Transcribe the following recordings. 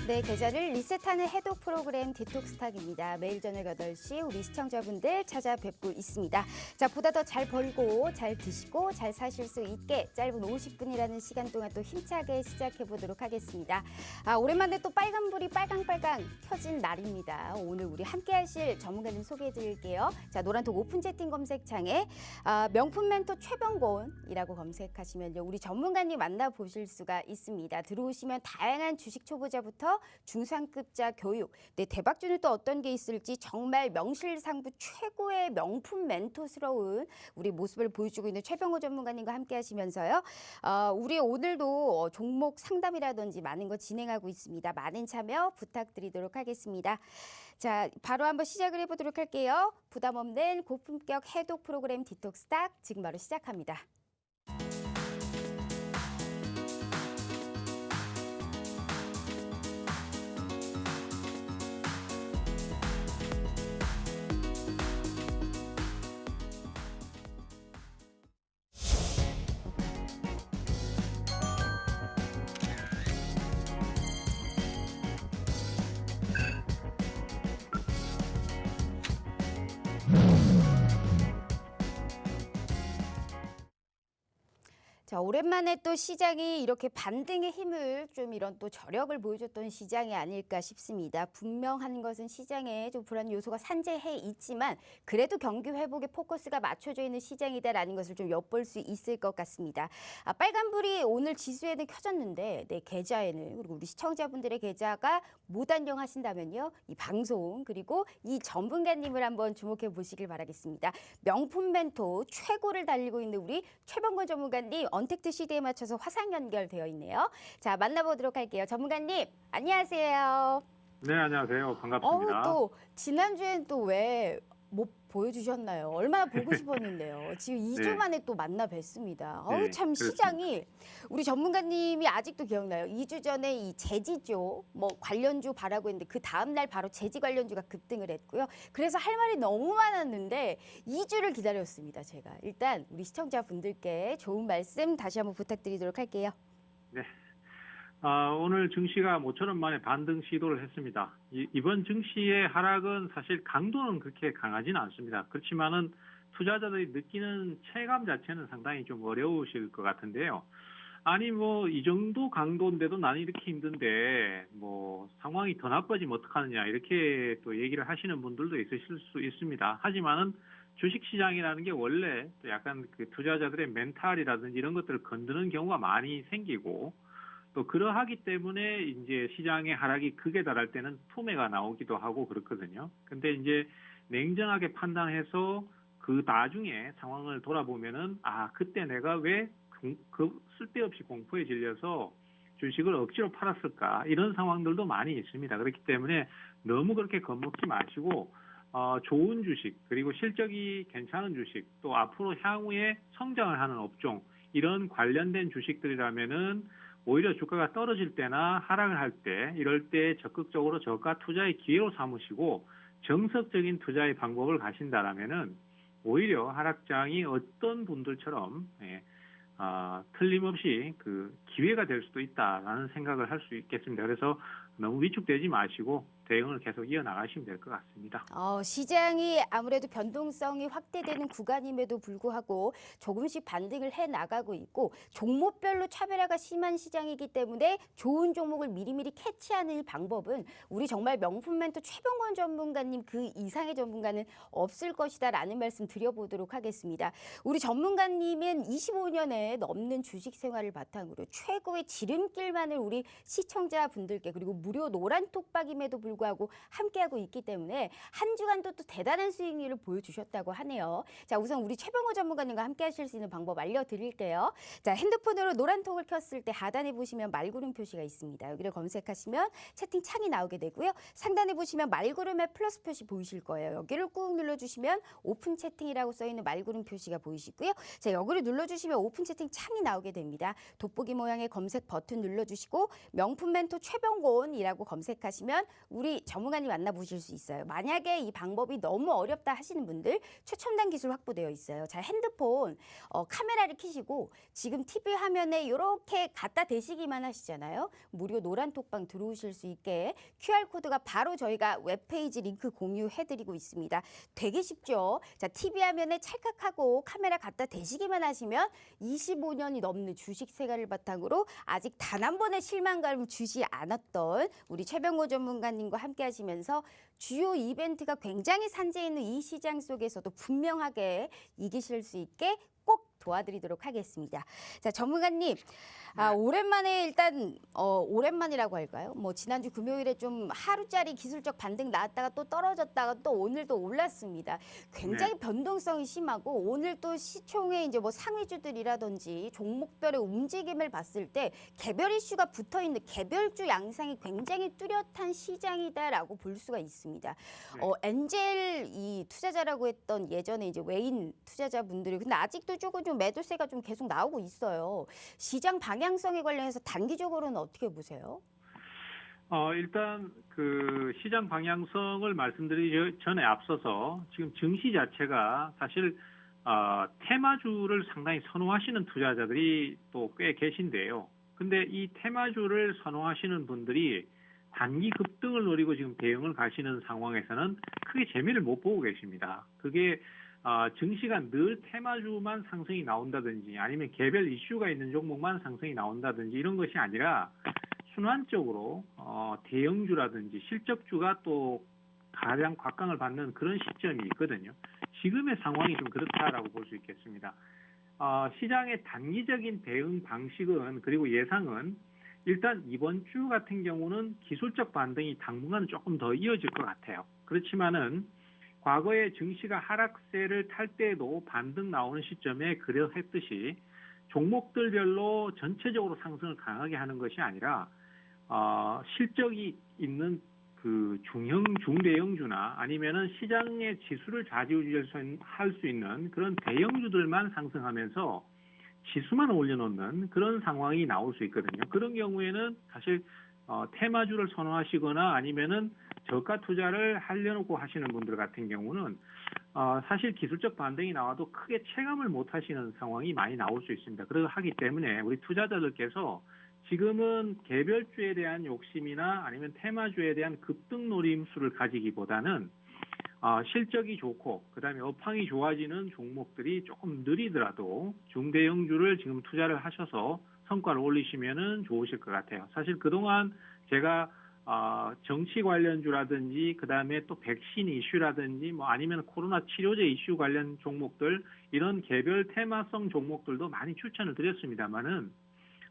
네, 계좌를 리셋하는 해독 프로그램 디톡스탁입니다. 매일 저녁 8시 우리 시청자분들 찾아뵙고 있습니다. 자, 보다 더 잘 벌고 잘 드시고 잘 사실 수 있게 짧은 50분이라는 시간 동안 또 힘차게 시작해 보도록 하겠습니다. 오랜만에 또 빨간불이 빨강빨강 켜진 날입니다. 오늘 우리 함께 하실 전문가님 소개해 드릴게요. 자, 노란톡 오픈 채팅 검색창에 명품 멘토 최병곤이라고 검색하시면요. 우리 전문가님 만나보실 수가 있습니다. 들어오시면 다양한 주식 초보자부터 중상급자 교육, 네, 대박주는 또 어떤 게 있을지 정말 명실상부 최고의 명품 멘토스러운 우리 모습을 보여주고 있는 최병곤 전문가님과 함께 하시면서요. 우리 오늘도 종목 상담이라든지 많은 거 진행하고 있습니다. 많은 참여 부탁드리도록 하겠습니다. 자, 바로 한번 시작을 해보도록 할게요. 부담 없는 고품격 해독 프로그램 디톡스탁 지금 바로 시작합니다. 자, 오랜만에 또 시장이 이렇게 반등의 힘을 좀 이런 또 저력을 보여줬던 시장이 아닐까 싶습니다. 분명한 것은 시장에 좀 불안 요소가 산재해 있지만 그래도 경기 회복에 포커스가 맞춰져 있는 시장이다라는 것을 좀 엿볼 수 있을 것 같습니다. 빨간불이 오늘 지수에는 켜졌는데 네, 계좌에는 그리고 우리 시청자분들의 계좌가 못 안녕하신다면요. 이 방송 그리고 이 전문가님을 한번 주목해 보시길 바라겠습니다. 명품 멘토 최고를 달리고 있는 우리 최병곤 전문가님 언택트 시대에 맞춰서 화상 연결되어 있네요. 자, 만나보도록 할게요. 전문가님, 안녕하세요. 네, 안녕하세요. 반갑습니다. 또 지난주엔 또 왜 못 보여주셨나요? 얼마나 보고 싶었는데요. 지금 2주 네. 만에 또 만나 뵀습니다. 네, 참 그렇습니다. 시장이 우리 전문가님이 아직도 기억나요. 2주 전에 이 제지조 관련주 바라고 했는데 그 다음 날 바로 제지 관련주가 급등을 했고요. 그래서 할 말이 너무 많았는데 2주를 기다렸습니다. 제가 일단 우리 시청자분들께 좋은 말씀 다시 한번 부탁드리도록 할게요. 네. 오늘 증시가 모처럼 만에 반등 시도를 했습니다. 이번 증시의 하락은 사실 강도는 그렇게 강하지는 않습니다. 그렇지만은 투자자들이 느끼는 체감 자체는 상당히 좀 어려우실 것 같은데요. 아니 이 정도 강도인데도 나는 이렇게 힘든데 상황이 더 나빠지면 어떡하느냐 이렇게 또 얘기를 하시는 분들도 있으실 수 있습니다. 하지만은 주식시장이라는 게 원래 또 약간 그 투자자들의 멘탈이라든지 이런 것들을 건드는 경우가 많이 생기고 또 그러하기 때문에 이제 시장의 하락이 극에 달할 때는 투매가 나오기도 하고 그렇거든요. 근데 이제 냉정하게 판단해서 그 나중에 상황을 돌아보면은 그때 내가 왜 쓸데없이 공포에 질려서 주식을 억지로 팔았을까 이런 상황들도 많이 있습니다. 그렇기 때문에 너무 그렇게 겁먹지 마시고 좋은 주식 그리고 실적이 괜찮은 주식 또 앞으로 향후에 성장을 하는 업종 이런 관련된 주식들이라면은 오히려 주가가 떨어질 때나 하락을 할 때 이럴 때 적극적으로 저가 투자의 기회로 삼으시고 정석적인 투자의 방법을 가신다라면은 오히려 하락장이 어떤 분들처럼 틀림없이 그 기회가 될 수도 있다라는 생각을 할 수 있겠습니다. 그래서 너무 위축되지 마시고 대응을 계속 이어나가시면 될 것 같습니다. 시장이 아무래도 변동성이 확대되는 구간임에도 불구하고 조금씩 반등을 해나가고 있고 종목별로 차별화가 심한 시장이기 때문에 좋은 종목을 미리미리 캐치하는 방법은 우리 정말 명품 멘토 최병곤 전문가님 그 이상의 전문가는 없을 것이다라는 말씀 드려보도록 하겠습니다. 우리 전문가님은 25년에 넘는 주식 생활을 바탕으로 최고의 지름길만을 우리 시청자분들께 그리고 무료 노란 톡박임에도 불구하고 함께하고 있기 때문에 한 주간도 또 대단한 수익률을 보여주셨다고 하네요. 자, 우선 우리 최병호 전문가님과 함께 하실 수 있는 방법 알려드릴게요. 자, 핸드폰으로 노란톡을 켰을 때 하단에 보시면 말구름 표시가 있습니다. 여기를 검색하시면 채팅창이 나오게 되고요. 상단에 보시면 말구름의 플러스 표시 보이실 거예요. 여기를 꾹 눌러주시면 오픈 채팅이라고 써있는 말구름 표시가 보이시고요. 자, 여기를 눌러주시면 오픈 채팅 창이 나오게 됩니다. 돋보기 모양의 검색 버튼 눌러주시고 명품 멘토 최병곤이라고 검색하시면 우리 우리 전문가님 만나보실 수 있어요. 만약에 이 방법이 너무 어렵다 하시는 분들 최첨단 기술 확보되어 있어요. 자, 핸드폰 카메라를 켜시고 지금 TV 화면에 이렇게 갖다 대시기만 하시잖아요. 무료 노란 톡방 들어오실 수 있게 QR코드가 바로 저희가 웹페이지 링크 공유해드리고 있습니다. 되게 쉽죠? 자, TV 화면에 찰칵하고 카메라 갖다 대시기만 하시면 25년이 넘는 주식 생활을 바탕으로 아직 단 한 번의 실망감을 주지 않았던 우리 최병호 전문가님과 함께 하시면서 주요 이벤트가 굉장히 산재 있는 이 시장 속에서도 분명하게 이기실 수 있게 꼭 도와드리도록 하겠습니다. 자, 전문가님, 오랜만에 일단 오랜만이라고 할까요? 뭐 지난주 금요일에 좀 하루짜리 기술적 반등 나왔다가 또 떨어졌다가 또 오늘 또 올랐습니다. 굉장히 변동성이 심하고 오늘 또 시총에 이제 뭐 상위주들이라든지 종목별의 움직임을 봤을 때 개별 이슈가 붙어 있는 개별주 양상이 굉장히 뚜렷한 시장이다라고 볼 수가 있습니다. 엔젤 이 투자자라고 했던 예전에 이제 외인 투자자분들이 근데 아직도 조금 좀 매도세가 좀 계속 나오고 있어요. 시장 방향성에 관련해서 단기적으로는 어떻게 보세요? 일단 그 시장 방향성을 말씀드리기 전에 앞서서 지금 증시 자체가 사실 테마주를 상당히 선호하시는 투자자들이 또 꽤 계신데요. 근데 이 테마주를 선호하시는 분들이 단기 급등을 노리고 지금 대응을 가시는 상황에서는 크게 재미를 못 보고 계십니다. 그게 증시가 늘 테마주만 상승이 나온다든지 아니면 개별 이슈가 있는 종목만 상승이 나온다든지 이런 것이 아니라 순환적으로 대형주라든지 실적주가 또 가장 곽강을 받는 그런 시점이 있거든요. 지금의 상황이 좀 그렇다라고 볼 수 있겠습니다. 시장의 단기적인 대응 방식은 그리고 예상은 일단 이번 주 같은 경우는 기술적 반등이 당분간 조금 더 이어질 것 같아요. 그렇지만은 과거에 증시가 하락세를 탈 때에도 반등 나오는 시점에 그러했듯이 종목들별로 전체적으로 상승을 강하게 하는 것이 아니라 실적이 있는 그 중대형주나 아니면은 시장의 지수를 좌지우지할 수 있는 그런 대형주들만 상승하면서 지수만 올려놓는 그런 상황이 나올 수 있거든요. 그런 경우에는 사실 테마주를 선호하시거나 아니면은 저가 투자를 하려고 하시는 분들 같은 경우는 사실 기술적 반등이 나와도 크게 체감을 못 하시는 상황이 많이 나올 수 있습니다. 그래서 하기 때문에 우리 투자자들께서 지금은 개별주에 대한 욕심이나 아니면 테마주에 대한 급등 노림수를 가지기보다는 실적이 좋고 그다음에 업황이 좋아지는 종목들이 조금 느리더라도 중대형주를 지금 투자를 하셔서 성과를 올리시면은 좋으실 것 같아요. 사실 그동안 제가 정치 관련주라든지 그다음에 또 백신 이슈라든지 뭐 아니면 코로나 치료제 이슈 관련 종목들 이런 개별 테마성 종목들도 많이 추천을 드렸습니다만은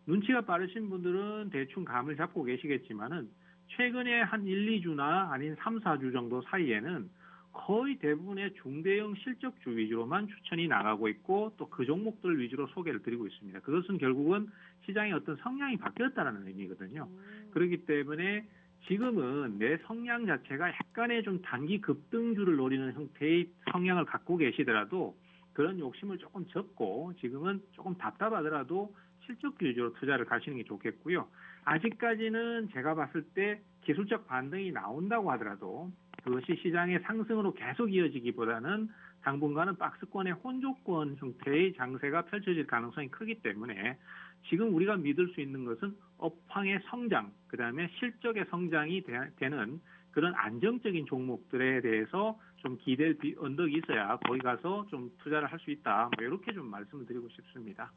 눈치가 빠르신 분들은 대충 감을 잡고 계시겠지만은 최근에 한 1, 2주나 아닌 3, 4주 정도 사이에는 거의 대부분의 중대형 실적주 위주로만 추천이 나가고 있고 또 그 종목들 위주로 소개를 드리고 있습니다. 그것은 결국은 시장의 어떤 성향이 바뀌었다는 의미거든요. 그렇기 때문에 지금은 내 성향 자체가 약간의 좀 단기 급등주를 노리는 형태의 성향을 갖고 계시더라도 그런 욕심을 조금 접고 지금은 조금 답답하더라도 실적주 위주로 투자를 가시는 게 좋겠고요. 아직까지는 제가 봤을 때 기술적 반등이 나온다고 하더라도 그것이 시장의 상승으로 계속 이어지기보다는 당분간은 박스권의 혼조권 형태의 장세가 펼쳐질 가능성이 크기 때문에 지금 우리가 믿을 수 있는 것은 업황의 성장, 그다음에 실적의 성장이 되는 그런 안정적인 종목들에 대해서 좀 기댈 언덕이 있어야 거기 가서 좀 투자를 할 수 있다. 뭐 이렇게 좀 말씀을 드리고 싶습니다.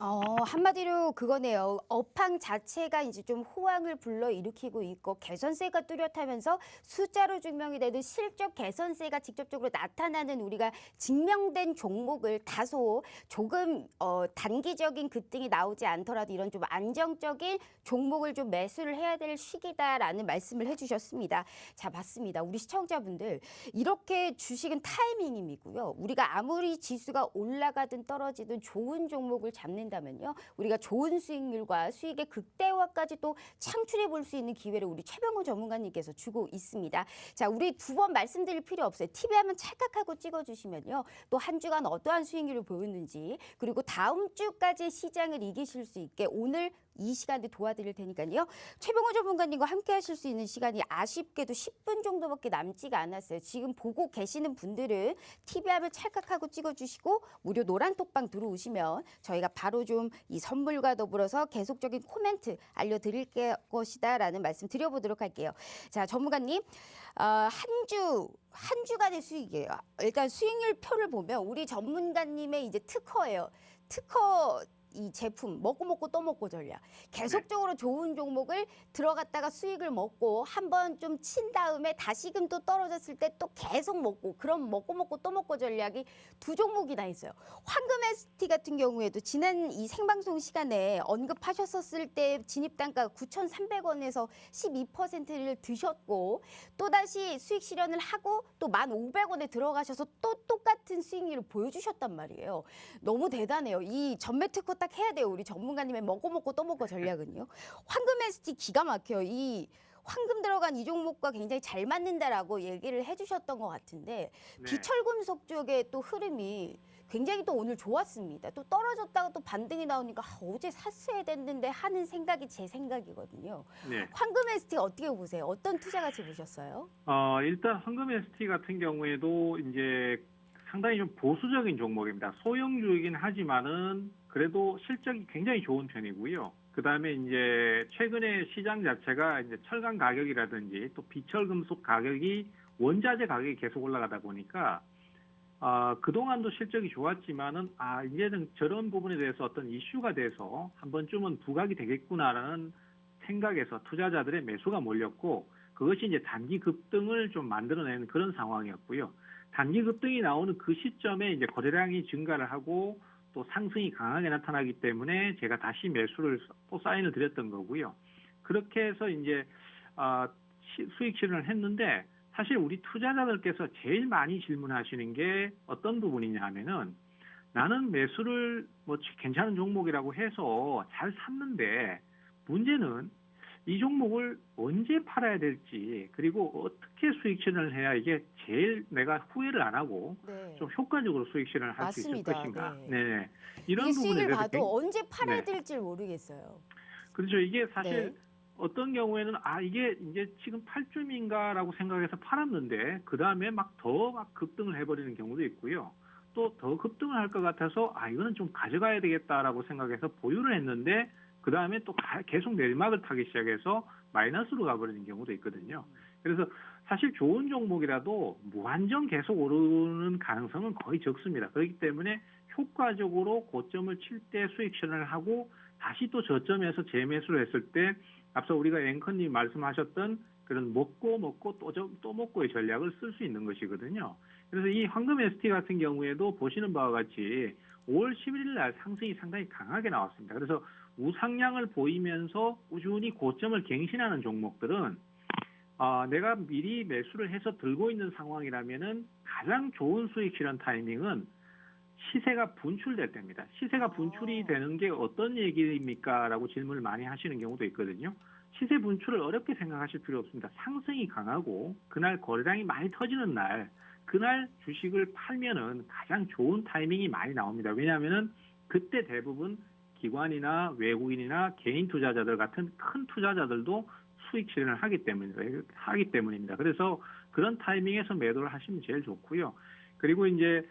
한마디로 그거네요. 업황 자체가 이제 좀 호황을 불러일으키고 있고 개선세가 뚜렷하면서 숫자로 증명이 되는 실적 개선세가 직접적으로 나타나는 우리가 증명된 종목을 다소 조금 단기적인 급등이 나오지 않더라도 이런 좀 안정적인 종목을 좀 매수를 해야 될 시기다라는 말씀을 해주셨습니다. 자, 맞습니다. 우리 시청자분들 이렇게 주식은 타이밍이고요. 우리가 아무리 지수가 올라가든 떨어지든 좋은 종목을 잡는다면요. 우리가 좋은 수익률과 수익의 극대화까지 또 창출해 볼 수 있는 기회를 우리 최병호 전문가님께서 주고 있습니다. 자, 우리 두 번 말씀드릴 필요 없어요. TV 화면 찰칵하고 찍어주시면요. 또 한 주간 어떠한 수익률을 보였는지 그리고 다음 주까지 시장을 이기실 수 있게 오늘 이 시간에 도와드릴 테니까요. 최병호 전문가님과 함께 하실 수 있는 시간이 아쉽게도 10분 정도밖에 남지가 않았어요. 지금 보고 계시는 분들은 TV 화면 찰칵하고 찍어주시고 무료 노란톡방 들어오시면 저희가 바로 좀 이 선물과 더불어서 계속적인 코멘트 알려드릴 것이다라는 말씀 드려보도록 할게요. 자, 전문가님, 한 주간의 수익이에요. 일단 수익률 표를 보면 우리 전문가님의 이제 특허예요. 특허 이 제품 먹고 또 먹고 전략. 계속적으로 좋은 종목을 들어갔다가 수익을 먹고 한번 좀 친 다음에 다시금 또 떨어졌을 때 또 계속 먹고, 그럼 먹고 또 먹고 전략이 두 종목이나 있어요. 황금 ST 같은 경우에도 지난 이 생방송 시간에 언급하셨었을 때 진입 단가 9,300원에서 12%를 드셨고 또다시 수익 실현을 하고 또 1,500원에 들어가셔서 또 똑같은 수익률을 보여주셨단 말이에요. 너무 대단해요. 이 전매 특허 딱 해야 돼요. 우리 전문가님의 먹고 또 먹고 전략은요. 황금 ST 기가 막혀요. 이 황금 들어간 이 종목과 굉장히 잘 맞는다라고 얘기를 해주셨던 것 같은데 네. 비철금속 쪽의 또 흐름이 굉장히 또 오늘 좋았습니다. 또 떨어졌다가 또 반등이 나오니까 어제 샀어야 됐는데 하는 생각이 제 생각이거든요. 네. 황금 ST 어떻게 보세요? 어떤 투자 가치 보셨어요? 일단 황금 ST 같은 경우에도 이제 상당히 좀 보수적인 종목입니다. 소형주이긴 하지만은 그래도 실적이 굉장히 좋은 편이고요. 그 다음에 이제 최근에 시장 자체가 이제 철강 가격이라든지 또 비철금속 가격이 원자재 가격이 계속 올라가다 보니까 그동안도 실적이 좋았지만은 이제는 저런 부분에 대해서 어떤 이슈가 돼서 한 번쯤은 부각이 되겠구나라는 생각에서 투자자들의 매수가 몰렸고 그것이 이제 단기 급등을 좀 만들어내는 그런 상황이었고요. 단기 급등이 나오는 그 시점에 이제 거래량이 증가를 하고 또 상승이 강하게 나타나기 때문에 제가 다시 매수를 또 사인을 드렸던 거고요. 그렇게 해서 이제 수익 실현을 했는데 사실 우리 투자자들께서 제일 많이 질문하시는 게 어떤 부분이냐 하면은 나는 매수를 뭐 괜찮은 종목이라고 해서 잘 샀는데 문제는 이 종목을 언제 팔아야 될지 그리고 어떻게 수익 실현을 해야 이게 제일 내가 후회를 안 하고 네. 좀 효과적으로 수익 실현을 할 수 있을 맞습니다. 것인가. 네. 네. 이런 이게 부분에 수익을 대해서 봐도 언제 팔아야 네. 될지 모르겠어요. 그렇죠. 이게 사실 네. 어떤 경우에는 이게 이제 지금 팔쯤인가라고 생각해서 팔았는데 그 다음에 막 급등을 해버리는 경우도 있고요. 또 더 급등을 할 것 같아서 이거는 좀 가져가야 되겠다라고 생각해서 보유를 했는데 그 다음에 또 계속 내리막을 타기 시작해서 마이너스로 가버리는 경우도 있거든요. 그래서 사실 좋은 종목이라도 무한정 계속 오르는 가능성은 거의 적습니다. 그렇기 때문에 효과적으로 고점을 칠 때 수익 실현을 하고 다시 또 저점에서 재매수를 했을 때 앞서 우리가 앵커님 말씀하셨던 그런 먹고 또 먹고의 전략을 쓸 수 있는 것이거든요. 그래서 이 황금 ST 같은 경우에도 보시는 바와 같이 5월 11일 날 상승이 상당히 강하게 나왔습니다. 그래서 우상향을 보이면서 꾸준히 고점을 갱신하는 종목들은 내가 미리 매수를 해서 들고 있는 상황이라면은 가장 좋은 수익 실현 타이밍은 시세가 분출될 때입니다. 시세가 분출이 되는 게 어떤 얘기입니까? 라고 질문을 많이 하시는 경우도 있거든요. 시세 분출을 어렵게 생각하실 필요 없습니다. 상승이 강하고 그날 거래량이 많이 터지는 날, 그날 주식을 팔면은 가장 좋은 타이밍이 많이 나옵니다. 왜냐하면은 그때 대부분 기관이나 외국인이나 개인 투자자들 같은 큰 투자자들도 수익 실현을 하기 때문입니다. 그래서 그런 타이밍에서 매도를 하시면 제일 좋고요. 그리고 이제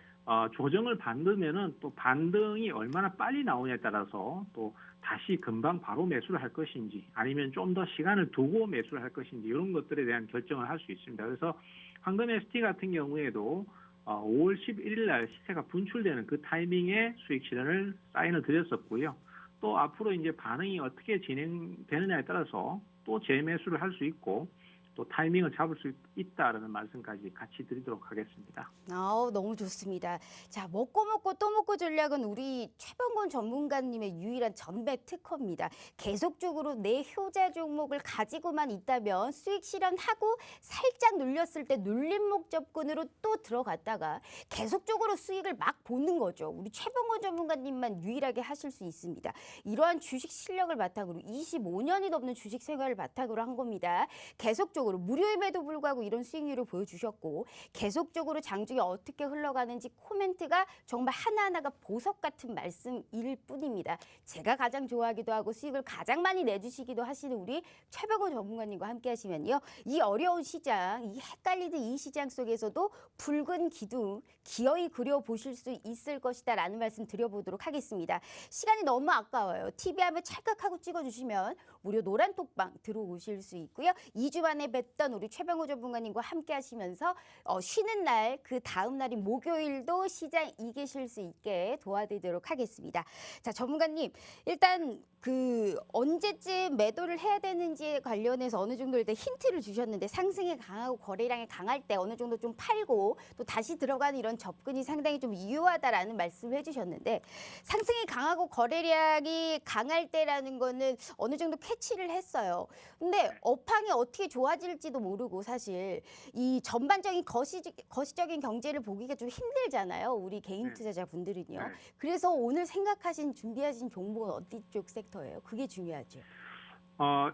조정을 받으면은 또 반등이 얼마나 빨리 나오냐에 따라서 또 다시 금방 바로 매수를 할 것인지 아니면 좀 더 시간을 두고 매수를 할 것인지 이런 것들에 대한 결정을 할 수 있습니다. 그래서 황금 ST 같은 경우에도 5월 11일 날 시세가 분출되는 그 타이밍에 수익 실현을 사인을 드렸었고요. 또 앞으로 이제 반응이 어떻게 진행되느냐에 따라서 또 재매수를 할 수 있고 또 타이밍을 잡을 수 있다라는 말씀까지 같이 드리도록 하겠습니다. 너무 좋습니다. 자, 먹고 또 먹고 전략은 우리 최병건 전문가님의 유일한 전매 특허입니다. 계속적으로 내 효자 종목을 가지고만 있다면 수익 실현하고 살짝 눌렸을 때 눌림목 접근으로 또 들어갔다가 계속적으로 수익을 막 보는 거죠. 우리 최병건 전문가님만 유일하게 하실 수 있습니다. 이러한 주식 실력을 바탕으로 25년이 넘는 주식 생활을 바탕으로 한 겁니다. 계속적으로 무료임에도 불구하고 이런 수익률을 보여주셨고 계속적으로 장중에 어떻게 흘러가는지 코멘트가 정말 하나하나가 보석 같은 말씀일 뿐입니다. 제가 가장 좋아하기도 하고 수익을 가장 많이 내주시기도 하시는 우리 최병호 전문가님과 함께 하시면요. 이 어려운 시장, 이 헷갈리는 이 시장 속에서도 붉은 기둥 기어이 그려보실 수 있을 것이다 라는 말씀 드려보도록 하겠습니다. 시간이 너무 아까워요. TV 하면 찰칵하고 찍어주시면 무료 노란 톡방 들어오실 수 있고요. 2주 만에 뵀던 우리 최병호 전문가님과 함께 하시면서 쉬는 날 그 다음 날인 목요일도 시장 이기실 수 있게 도와드리도록 하겠습니다. 자, 전문가님 일단 그 언제쯤 매도를 해야 되는지에 관련해서 어느 정도 일단 힌트를 주셨는데 상승이 강하고 거래량이 강할 때 어느 정도 좀 팔고 또 다시 들어가는 이런 접근이 상당히 좀 유효하다라는 말씀을 해주셨는데 상승이 강하고 거래량이 강할 때라는 거는 어느 정도 캐치를 했어요. 근데 업황이 어떻게 좋아질지도 모르고 사실 이 전반적인 거시적인 경제를 보기가 좀 힘들잖아요. 우리 개인 투자자분들은요. 네. 그래서 오늘 생각하신 준비하신 종목은 어디 쪽 섹터예요? 그게 중요하죠.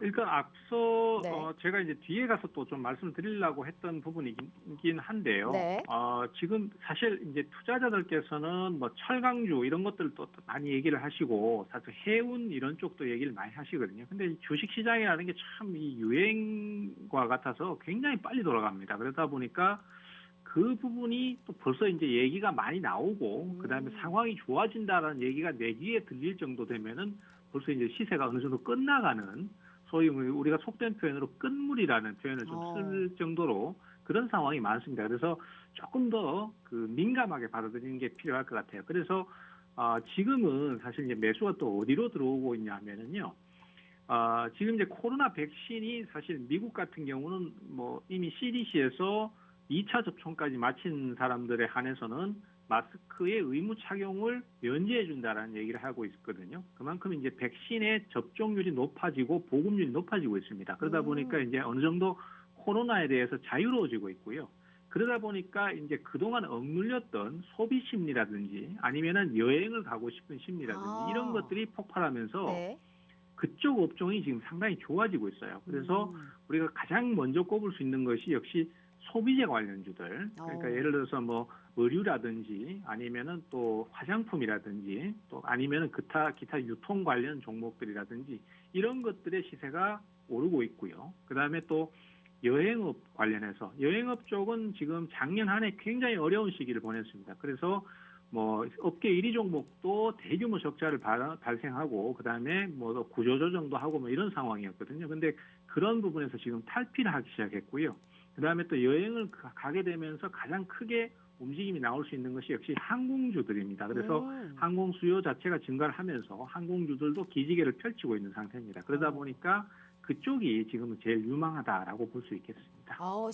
일단 앞서 네. 제가 이제 뒤에 가서 또 좀 말씀을 드리려고 했던 부분이긴 한데요. 네. 지금 사실 이제 투자자들께서는 뭐 철강주 이런 것들도 또 많이 얘기를 하시고 사실 해운 이런 쪽도 얘기를 많이 하시거든요. 근데 주식 시장이라는 게 참 이 유행과 같아서 굉장히 빨리 돌아갑니다. 그러다 보니까 그 부분이 또 벌써 이제 얘기가 많이 나오고 그다음에 상황이 좋아진다라는 얘기가 내 귀에 들릴 정도 되면은 벌써 이제 시세가 어느 정도 끝나가는 소위 우리가 속된 표현으로 끝물이라는 표현을 좀 쓸 정도로 그런 상황이 많습니다. 그래서 조금 더 그 민감하게 받아들이는 게 필요할 것 같아요. 그래서 지금은 사실 이제 매수가 또 어디로 들어오고 있냐면은요. 지금 이제 코로나 백신이 사실 미국 같은 경우는 뭐 이미 CDC에서 2차 접종까지 마친 사람들에 한해서는 마스크의 의무 착용을 면제해 준다라는 얘기를 하고 있거든요. 그만큼 이제 백신의 접종률이 높아지고 보급률이 높아지고 있습니다. 그러다 보니까 이제 어느 정도 코로나에 대해서 자유로워지고 있고요. 그러다 보니까 이제 그동안 억눌렸던 소비 심리라든지 아니면은 여행을 가고 싶은 심리라든지 이런 것들이 폭발하면서 네. 그쪽 업종이 지금 상당히 좋아지고 있어요. 그래서 우리가 가장 먼저 꼽을 수 있는 것이 역시 소비재 관련주들. 그러니까 예를 들어서 뭐 의류라든지 아니면은 또 화장품이라든지 또 아니면은 기타 유통 관련 종목들이라든지 이런 것들의 시세가 오르고 있고요. 그다음에 또 여행업 관련해서 여행업 쪽은 지금 작년 한 해 굉장히 어려운 시기를 보냈습니다. 그래서 뭐 업계 1위 종목도 대규모 적자를 발생하고 그다음에 뭐 구조조정도 하고 뭐 이런 상황이었거든요. 근데 그런 부분에서 지금 탈피를 하기 시작했고요. 그다음에 또 여행을 가게 되면서 가장 크게 움직임이 나올 수 있는 것이 역시 항공주들입니다. 그래서 항공 수요 자체가 증가를 하면서 항공주들도 기지개를 펼치고 있는 상태입니다. 그러다 보니까 그쪽이 지금은 제일 유망하다라고 볼 수 있겠습니다.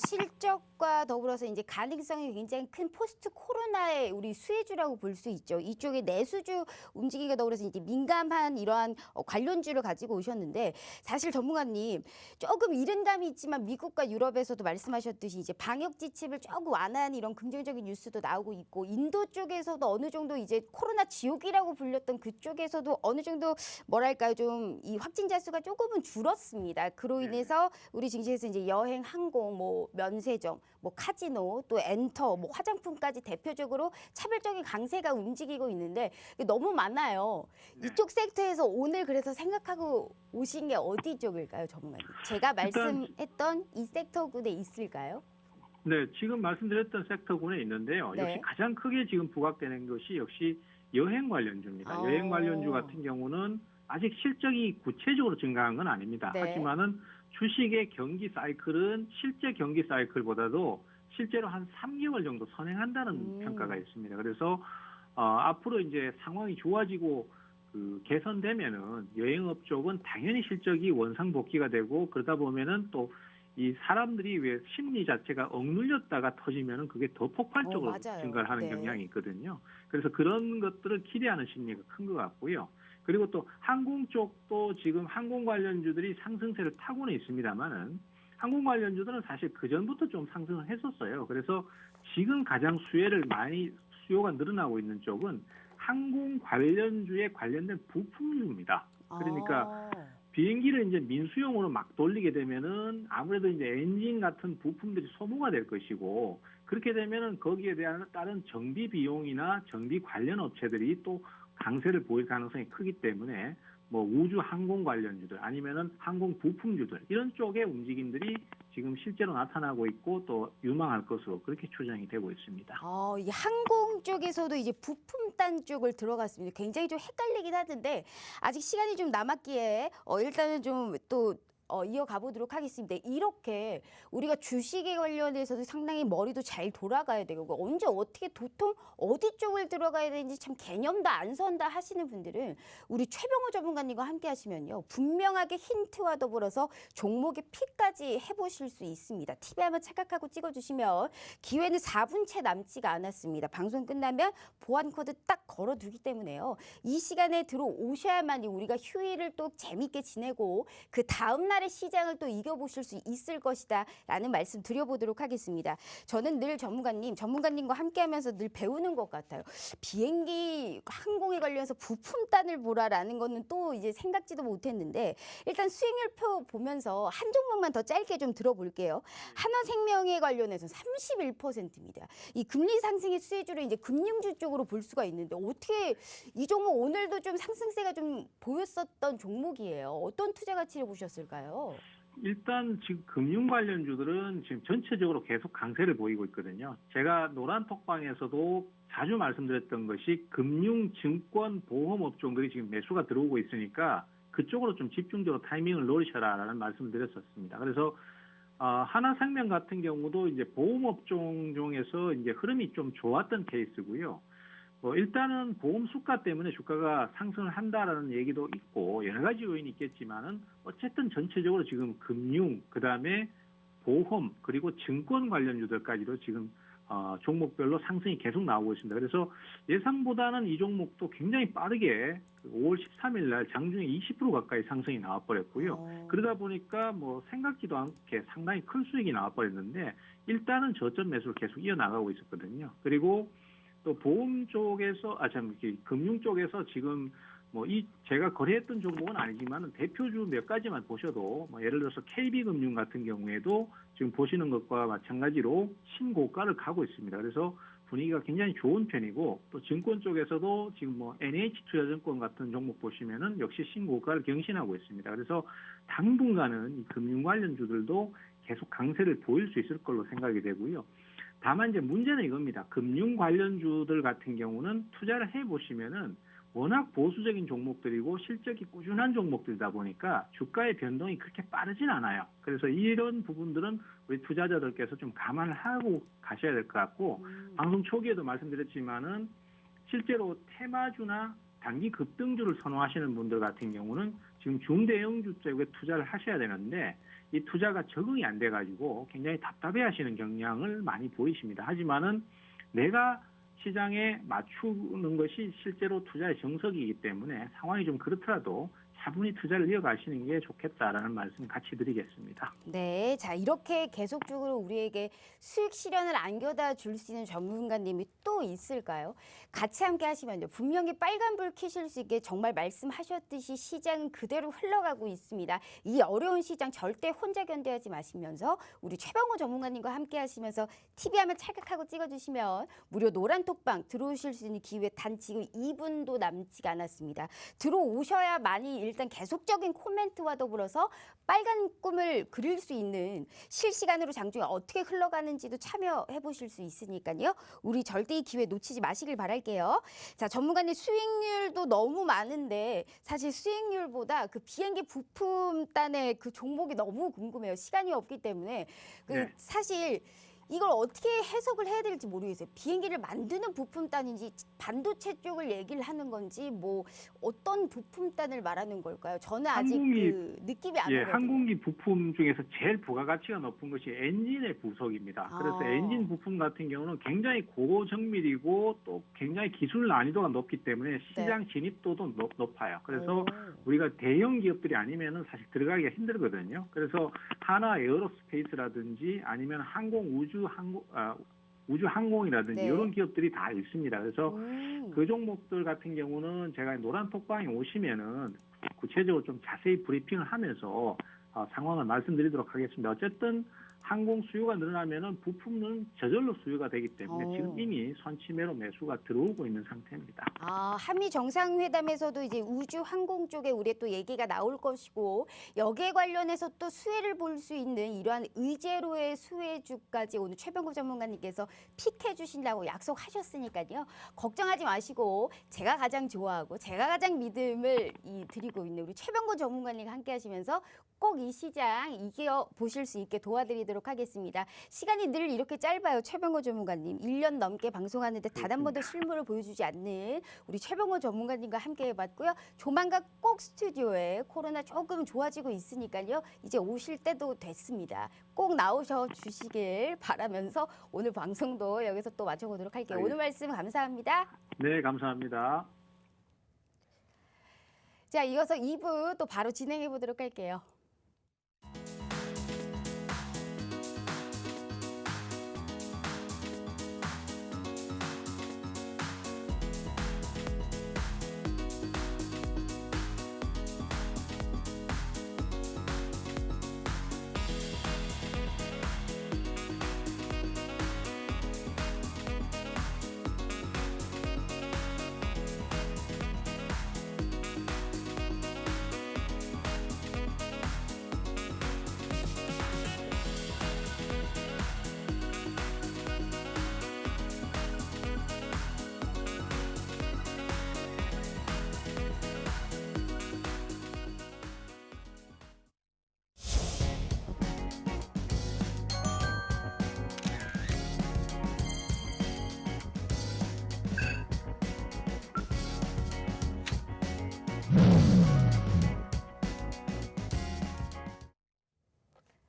실적과 더불어서 이제 가능성이 굉장히 큰 포스트 코로나의 우리 수혜주라고 볼 수 있죠. 이쪽에 내수주 움직이기가 더불어서 이제 민감한 이러한 관련주를 가지고 오셨는데 사실 전문가님 조금 이른 감이 있지만 미국과 유럽에서도 말씀하셨듯이 이제 방역 지침을 조금 완화한 이런 긍정적인 뉴스도 나오고 있고 인도 쪽에서도 어느 정도 이제 코로나 지옥이라고 불렸던 그쪽에서도 어느 정도 뭐랄까요 좀 이 확진자 수가 조금은 줄었습니다. 그로 인해서 우리 증시에서 이제 여행, 항공, 뭐 면세점, 뭐 카지노, 또 엔터, 뭐 화장품까지 대표적으로 차별적인 강세가 움직이고 있는데 너무 많아요. 이쪽 섹터에서 오늘 그래서 생각하고 오신 게 어디 쪽일까요, 전문가님? 제가 말씀했던 이 섹터군에 있을까요? 네, 지금 말씀드렸던 섹터군에 있는데요. 네. 역시 가장 크게 지금 부각되는 것이 역시 여행 관련주입니다. 여행 관련주 같은 경우는 아직 실적이 구체적으로 증가한 건 아닙니다. 네. 하지만은 주식의 경기 사이클은 실제 경기 사이클보다도 실제로 한 3개월 정도 선행한다는 평가가 있습니다. 그래서 앞으로 이제 상황이 좋아지고 개선되면은 여행업 쪽은 당연히 실적이 원상복귀가 되고 그러다 보면은 또 이 사람들이 왜 심리 자체가 억눌렸다가 터지면은 그게 더 폭발적으로 맞아요. 증가를 하는 네. 경향이 있거든요. 그래서 그런 것들을 기대하는 심리가 큰 것 같고요. 그리고 또 항공 쪽도 지금 항공 관련주들이 상승세를 타고는 있습니다만은 항공 관련주들은 사실 그 전부터 좀 상승을 했었어요. 그래서 지금 가장 수요가 늘어나고 있는 쪽은 항공 관련주에 관련된 부품주입니다. 그러니까 비행기를 이제 민수용으로 막 돌리게 되면은 아무래도 이제 엔진 같은 부품들이 소모가 될 것이고, 그렇게 되면은 거기에 대한 다른 정비 비용이나 정비 관련 업체들이 또 강세를 보일 가능성이 크기 때문에 뭐 우주 항공 관련주들 아니면은 항공 부품주들 이런 쪽의 움직임들이 지금 실제로 나타나고 있고 또 유망할 것으로 그렇게 추정이 되고 있습니다. 이 항공 쪽에서도 이제 부품단 쪽을 들어갔습니다. 굉장히 좀 헷갈리긴 하던데 아직 시간이 좀 남았기에 일단은 좀 또 이어가 보도록 하겠습니다. 이렇게 우리가 주식에 관련해서도 상당히 머리도 잘 돌아가야 되고 언제 어떻게 도통 어디 쪽을 들어가야 되는지 참 개념도 안 선다 하시는 분들은 우리 최병호 전문가님과 함께 하시면요. 분명하게 힌트와 더불어서 종목의 픽까지 해보실 수 있습니다. 팁에 한번 착각하고 찍어주시면 기회는 4분 채 남지가 않았습니다. 방송 끝나면 보안 코드 딱 걸어두기 때문에요. 이 시간에 들어오셔야만이 우리가 휴일을 또 재밌게 지내고 그 다음날의 시장을 또 이겨보실 수 있을 것이다 라는 말씀 드려보도록 하겠습니다. 저는 늘 전문가님과 함께하면서 늘 배우는 것 같아요. 비행기 항공에 관련해서 부품단을 보라라는 거는 또 이제 생각지도 못했는데 일단 수익률표 보면서 한 종목만 더 짧게 좀 들어볼게요. 하나생명에 관련해서 31%입니다. 이 금리 상승의 수혜주를 이제 금융주 쪽으로 볼 수가 있는데 어떻게 이 종목 오늘도 좀 상승세가 좀 보였었던 종목이에요. 어떤 투자 가치를 보셨을까요? 일단 지금 금융 관련주들은 지금 전체적으로 계속 강세를 보이고 있거든요. 제가 노란톡방에서도 자주 말씀드렸던 것이 금융, 증권, 보험 업종들이 지금 매수가 들어오고 있으니까 그쪽으로 좀 집중적으로 타이밍을 노리셔라라는 말씀을 드렸었습니다. 그래서 하나생명 같은 경우도 이제 보험 업종 중에서 이제 흐름이 좀 좋았던 케이스고요. 일단은 보험 수가 때문에 주가가 상승을 한다라는 얘기도 있고 여러 가지 요인이 있겠지만은 어쨌든 전체적으로 지금 금융, 그다음에 보험 그리고 증권 관련주들까지도 지금 종목별로 상승이 계속 나오고 있습니다. 그래서 예상보다는 이 종목도 굉장히 빠르게 5월 13일 날 장중에 20% 가까이 상승이 나와버렸고요. 그러다 보니까 뭐 생각지도 않게 상당히 큰 수익이 나와버렸는데 일단은 저점 매수를 계속 이어나가고 있었거든요. 그리고 또 보험 쪽에서 금융 쪽에서 지금 제가 거래했던 종목은 아니지만 대표주 몇 가지만 보셔도 예를 들어서 KB금융 같은 경우에도 지금 보시는 것과 마찬가지로 신고가를 가고 있습니다. 그래서 분위기가 굉장히 좋은 편이고 또 증권 쪽에서도 지금 NH투자증권 같은 종목 보시면은 역시 신고가를 경신하고 있습니다. 그래서 당분간은 이 금융 관련주들도 계속 강세를 보일 수 있을 걸로 생각이 되고요. 다만 이제 문제는 이겁니다. 금융 관련주들 같은 경우는 투자를 해보시면은 워낙 보수적인 종목들이고 실적이 꾸준한 종목들이다 보니까 주가의 변동이 그렇게 빠르진 않아요. 그래서 이런 부분들은 우리 투자자들께서 좀 감안을 하고 가셔야 될 것 같고 방송 초기에도 말씀드렸지만은 실제로 테마주나 단기 급등주를 선호하시는 분들 같은 경우는 지금 중대형주 쪽에 투자를 하셔야 되는데 이 투자가 적응이 안 돼가지고 굉장히 답답해하시는 경향을 많이 보이십니다. 하지만은 내가 시장에 맞추는 것이 실제로 투자의 정석이기 때문에 상황이 좀 그렇더라도 차분히 투자를 이어가시는 게 좋겠다라는 말씀 같이 드리겠습니다. 네, 자 이렇게 계속적으로 우리에게 수익 실현을 안겨다 줄 수 있는 전문가님이 또 있을까요? 같이 함께 하시면요. 분명히 빨간불 켜실 수 있게 정말 말씀하셨듯이 시장은 그대로 흘러가고 있습니다. 이 어려운 시장 절대 혼자 견뎌하지 마시면서 우리 최병호 전문가님과 함께 하시면서 TV 화면 찰칵하고 찍어주시면 무료 노란톡방 들어오실 수 있는 기회 단 지금 2분도 남지가 않았습니다. 들어오셔야만이 일단 계속적인 코멘트와 더불어서 빨간 꿈을 그릴 수 있는 실시간으로 장중에 어떻게 흘러가는지도 참여해 보실 수 있으니까요. 우리 절대 이 기회 놓치지 마시길 바랄게요. 자, 전문가님 수익률도 너무 많은데 사실 수익률보다 그 비행기 부품단의 그 종목이 너무 궁금해요. 시간이 없기 때문에 네. 사실 이걸 어떻게 해석을 해야 될지 모르겠어요. 비행기를 만드는 부품단인지 반도체 쪽을 얘기를 하는 건지 어떤 부품단을 말하는 걸까요? 저는 아직 그 느낌이 안 오거든요. 항공기 부품 중에서 제일 부가가치가 높은 것이 엔진의 부속입니다. 그래서 엔진 부품 같은 경우는 굉장히 고정밀이고 또 굉장히 기술 난이도가 높기 때문에 시장 진입도도 높아요. 그래서 우리가 대형 기업들이 아니면은 사실 들어가기가 힘들거든요. 그래서 하나 에어로스페이스라든지 아니면 항공 우주 우주항공이라든지 네. 이런 기업들이 다 있습니다. 그래서 음. 그 종목들 같은 경우는 제가 노란톡방에 오시면은 구체적으로 좀 자세히 브리핑을 하면서 상황을 말씀드리도록 하겠습니다. 어쨌든 항공 수요가 늘어나면은 부품은 저절로 수요가 되기 때문에 지금 이미 선취매로 매수가 들어오고 있는 상태입니다. 한미 정상회담에서도 이제 우주 항공 쪽에 우리 또 얘기가 나올 것이고 여기에 관련해서 또 수혜를 볼 수 있는 이러한 의제로의 수혜주까지 오늘 최병구 전문가님께서 픽해 주신다고 약속하셨으니까요. 걱정하지 마시고 제가 가장 좋아하고 제가 가장 믿음을 드리고 있는 우리 최병구 전문가님과 함께 하시면서 꼭 이 시장 이겨 보실 수 있게 도와드리도록 하겠습니다. 시간이 늘 이렇게 짧아요. 최병호 전문가님. 1년 넘게 방송하는데 단 한 번도 실물을 보여주지 않는 우리 최병호 전문가님과 함께 해봤고요. 조만간 꼭 스튜디오에 코로나 조금 좋아지고 있으니까요. 이제 오실 때도 됐습니다. 꼭 나오셔 주시길 바라면서 오늘 방송도 여기서 또 마쳐보도록 할게요. 오늘 말씀 감사합니다. 네, 감사합니다. 자, 이어서 2부 또 바로 진행해 보도록 할게요.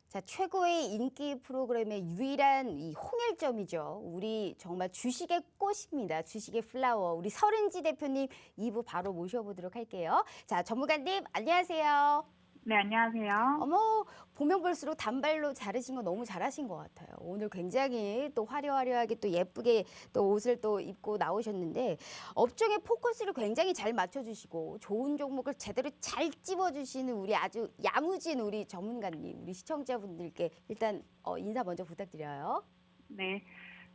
자, 최고의 인기 프로그램의 유일한 이 홍일점이죠. 우리 정말 주식의 꽃입니다. 주식의 플라워. 우리 서른지 대표님 2부 바로 모셔보도록 할게요. 자, 전문가님 안녕하세요. 네, 안녕하세요. 어머, 보면 볼수록 단발로 자르신 거 너무 잘하신 것 같아요. 오늘 굉장히 또 화려하게 또 예쁘게 또 옷을 또 입고 나오셨는데 업종의 포커스를 굉장히 잘 맞춰주시고 좋은 종목을 제대로 잘 찝어주시는 우리 아주 야무진 우리 전문가님, 우리 시청자분들께 일단 인사 먼저 부탁드려요. 네.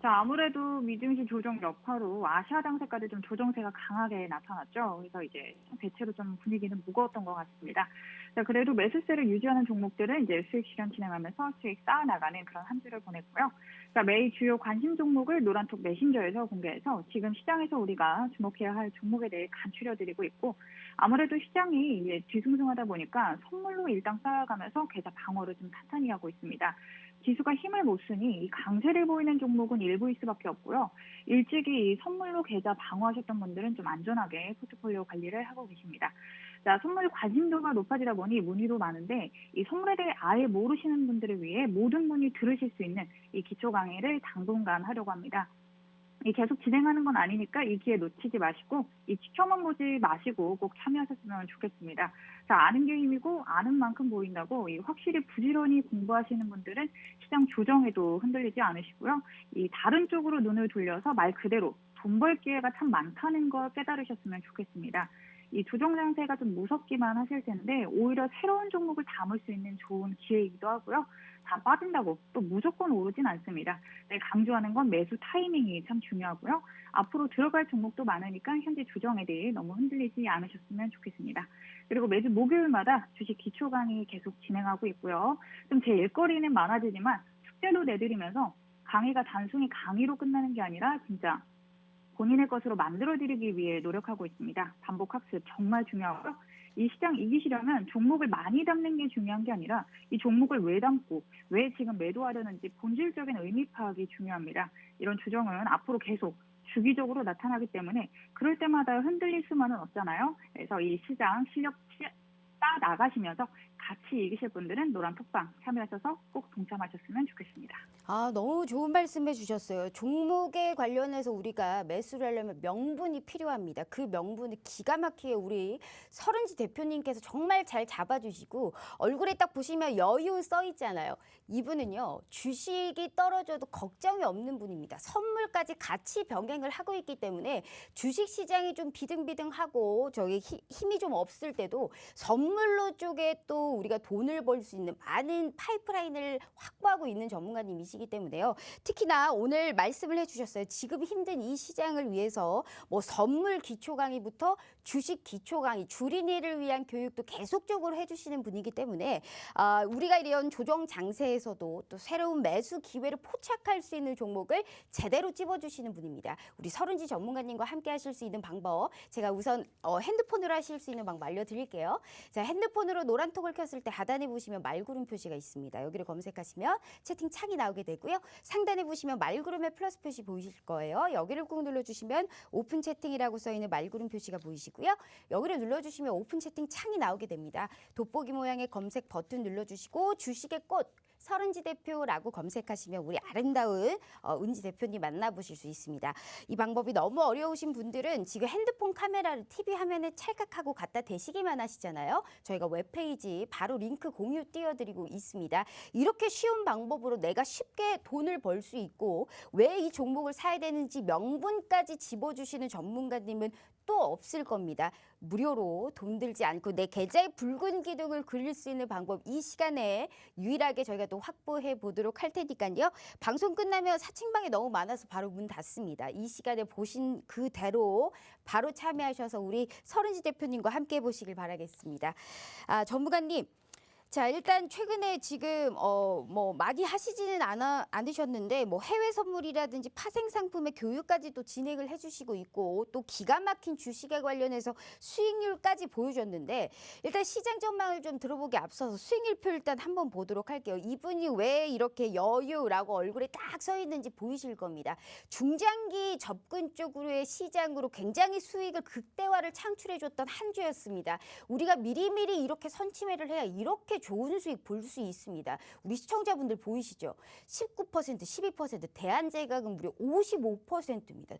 자, 아무래도 미증시 조정 여파로 아시아 장세까지 좀 조정세가 강하게 나타났죠. 그래서 이제 대체로 좀 분위기는 무거웠던 것 같습니다. 자, 그래도 매수세를 유지하는 종목들은 이제 수익 실현 진행하면서 수익 쌓아나가는 그런 한 주를 보냈고요. 자, 매일 주요 관심 종목을 노란톡 메신저에서 공개해서 지금 시장에서 우리가 주목해야 할 종목에 대해 간추려드리고 있고, 아무래도 시장이 이제 뒤숭숭하다 보니까 선물로 일당 쌓아가면서 계좌 방어를 좀 탄탄히 하고 있습니다. 지수가 힘을 못 쓰니 이 강세를 보이는 종목은 일부일 수밖에 없고요. 일찍이 이 선물로 계좌 방어하셨던 분들은 좀 안전하게 포트폴리오 관리를 하고 계십니다. 자, 선물 관심도가 높아지다 보니 문의도 많은데 이 선물에 대해 아예 모르시는 분들을 위해 모든 문의 들으실 수 있는 이 기초 강의를 당분간 하려고 합니다. 계속 진행하는 건 아니니까 이 기회 놓치지 마시고 이 지켜만 보지 마시고 꼭 참여하셨으면 좋겠습니다. 자, 아는 게 힘이고 아는 만큼 보인다고 이 확실히 부지런히 공부하시는 분들은 시장 조정에도 흔들리지 않으시고요. 이 다른 쪽으로 눈을 돌려서 말 그대로 돈 벌 기회가 참 많다는 걸 깨달으셨으면 좋겠습니다. 이 조정 장세가 좀 무섭기만 하실 텐데 오히려 새로운 종목을 담을 수 있는 좋은 기회이기도 하고요. 다 빠진다고 또 무조건 오르진 않습니다. 네, 강조하는 건 매수 타이밍이 참 중요하고요. 앞으로 들어갈 종목도 많으니까 현재 조정에 대해 너무 흔들리지 않으셨으면 좋겠습니다. 그리고 매주 목요일마다 주식 기초 강의 계속 진행하고 있고요. 좀 제 일거리는 많아지지만 숙제도 내드리면서 강의가 단순히 강의로 끝나는 게 아니라 진짜 본인의 것으로 만들어드리기 위해 노력하고 있습니다. 반복 학습 정말 중요하고요. 이 시장 이기시려면 종목을 많이 담는 게 중요한 게 아니라 이 종목을 왜 담고 왜 지금 매도하려는지 본질적인 의미 파악이 중요합니다. 이런 조정은 앞으로 계속 주기적으로 나타나기 때문에 그럴 때마다 흔들릴 수만은 없잖아요. 그래서 이 시장 실력 나가시면서 같이 이기실 분들은 노란 톡방 참여하셔서 꼭 동참하셨으면 좋겠습니다. 아, 너무 좋은 말씀해 주셨어요. 종목에 관련해서 우리가 매수를 하려면 명분이 필요합니다. 그 명분을 기가 막히게 우리 서른지 대표님께서 정말 잘 잡아주시고 얼굴에 딱 보시면 여유 써 있잖아요. 이분은요, 주식이 떨어져도 걱정이 없는 분입니다. 선물까지 같이 병행을 하고 있기 때문에 주식 시장이 좀 비등비등하고 저기 힘이 좀 없을 때도 선물로 쪽에 또 우리가 돈을 벌 수 있는 많은 파이프라인을 확보하고 있는 전문가님이시기 때문에요. 특히나 오늘 말씀을 해주셨어요. 지금 힘든 이 시장을 위해서 뭐 선물 기초 강의부터 주식 기초 강의, 주린이를 위한 교육도 계속적으로 해주시는 분이기 때문에 우리가 이런 조정 장세에서도 또 새로운 매수 기회를 포착할 수 있는 종목을 제대로 찝어주시는 분입니다. 우리 서른지 전문가님과 함께 하실 수 있는 방법, 제가 우선 핸드폰으로 하실 수 있는 방법 알려드릴게요. 자, 핸드폰으로 노란톡을 켰을 때 하단에 보시면 말구름 표시가 있습니다. 여기를 검색하시면 채팅창이 나오게 되고요. 상단에 보시면 말구름의 플러스 표시 보이실 거예요. 여기를 꾹 눌러주시면 오픈 채팅이라고 써있는 말구름 표시가 보이시고요. 여기를 눌러주시면 오픈 채팅 창이 나오게 됩니다. 돋보기 모양의 검색 버튼 눌러주시고 주식의 꽃 서른지 대표라고 검색하시면 우리 아름다운 은지 대표님 만나보실 수 있습니다. 이 방법이 너무 어려우신 분들은 지금 핸드폰 카메라를 TV 화면에 찰칵하고 갖다 대시기만 하시잖아요. 저희가 웹페이지 바로 링크 공유 띄워드리고 있습니다. 이렇게 쉬운 방법으로 내가 쉽게 돈을 벌 수 있고 왜 이 종목을 사야 되는지 명분까지 짚어주시는 전문가님은 또 없을 겁니다. 무료로 돈 들지 않고 내 계좌에 붉은 기둥을 그릴 수 있는 방법 이 시간에 유일하게 저희가 또 확보해 보도록 할 테니까요. 방송 끝나면 사칭방이 너무 많아서 바로 문 닫습니다. 이 시간에 보신 그대로 바로 참여하셔서 우리 서른지 대표님과 함께 해보시길 바라겠습니다. 전문가님. 자, 일단 최근에 지금 뭐 많이 하시지는 않으셨는데 뭐 해외 선물이라든지 파생 상품의 교육까지도 진행을 해주시고 있고 또 기가 막힌 주식에 관련해서 수익률까지 보여줬는데 일단 시장 전망을 좀 들어보기 앞서서 수익률표 일단 한번 보도록 할게요. 이분이 왜 이렇게 여유라고 얼굴에 딱 써 있는지 보이실 겁니다. 중장기 접근 쪽으로의 시장으로 굉장히 수익을 극대화를 창출해줬던 한 주였습니다. 우리가 미리미리 이렇게 선침해를 해야 이렇게 좋은 수익 볼 수 있습니다. 우리 시청자분들 보이시죠? 19%, 12%, 대한제각은 무려 55%입니다.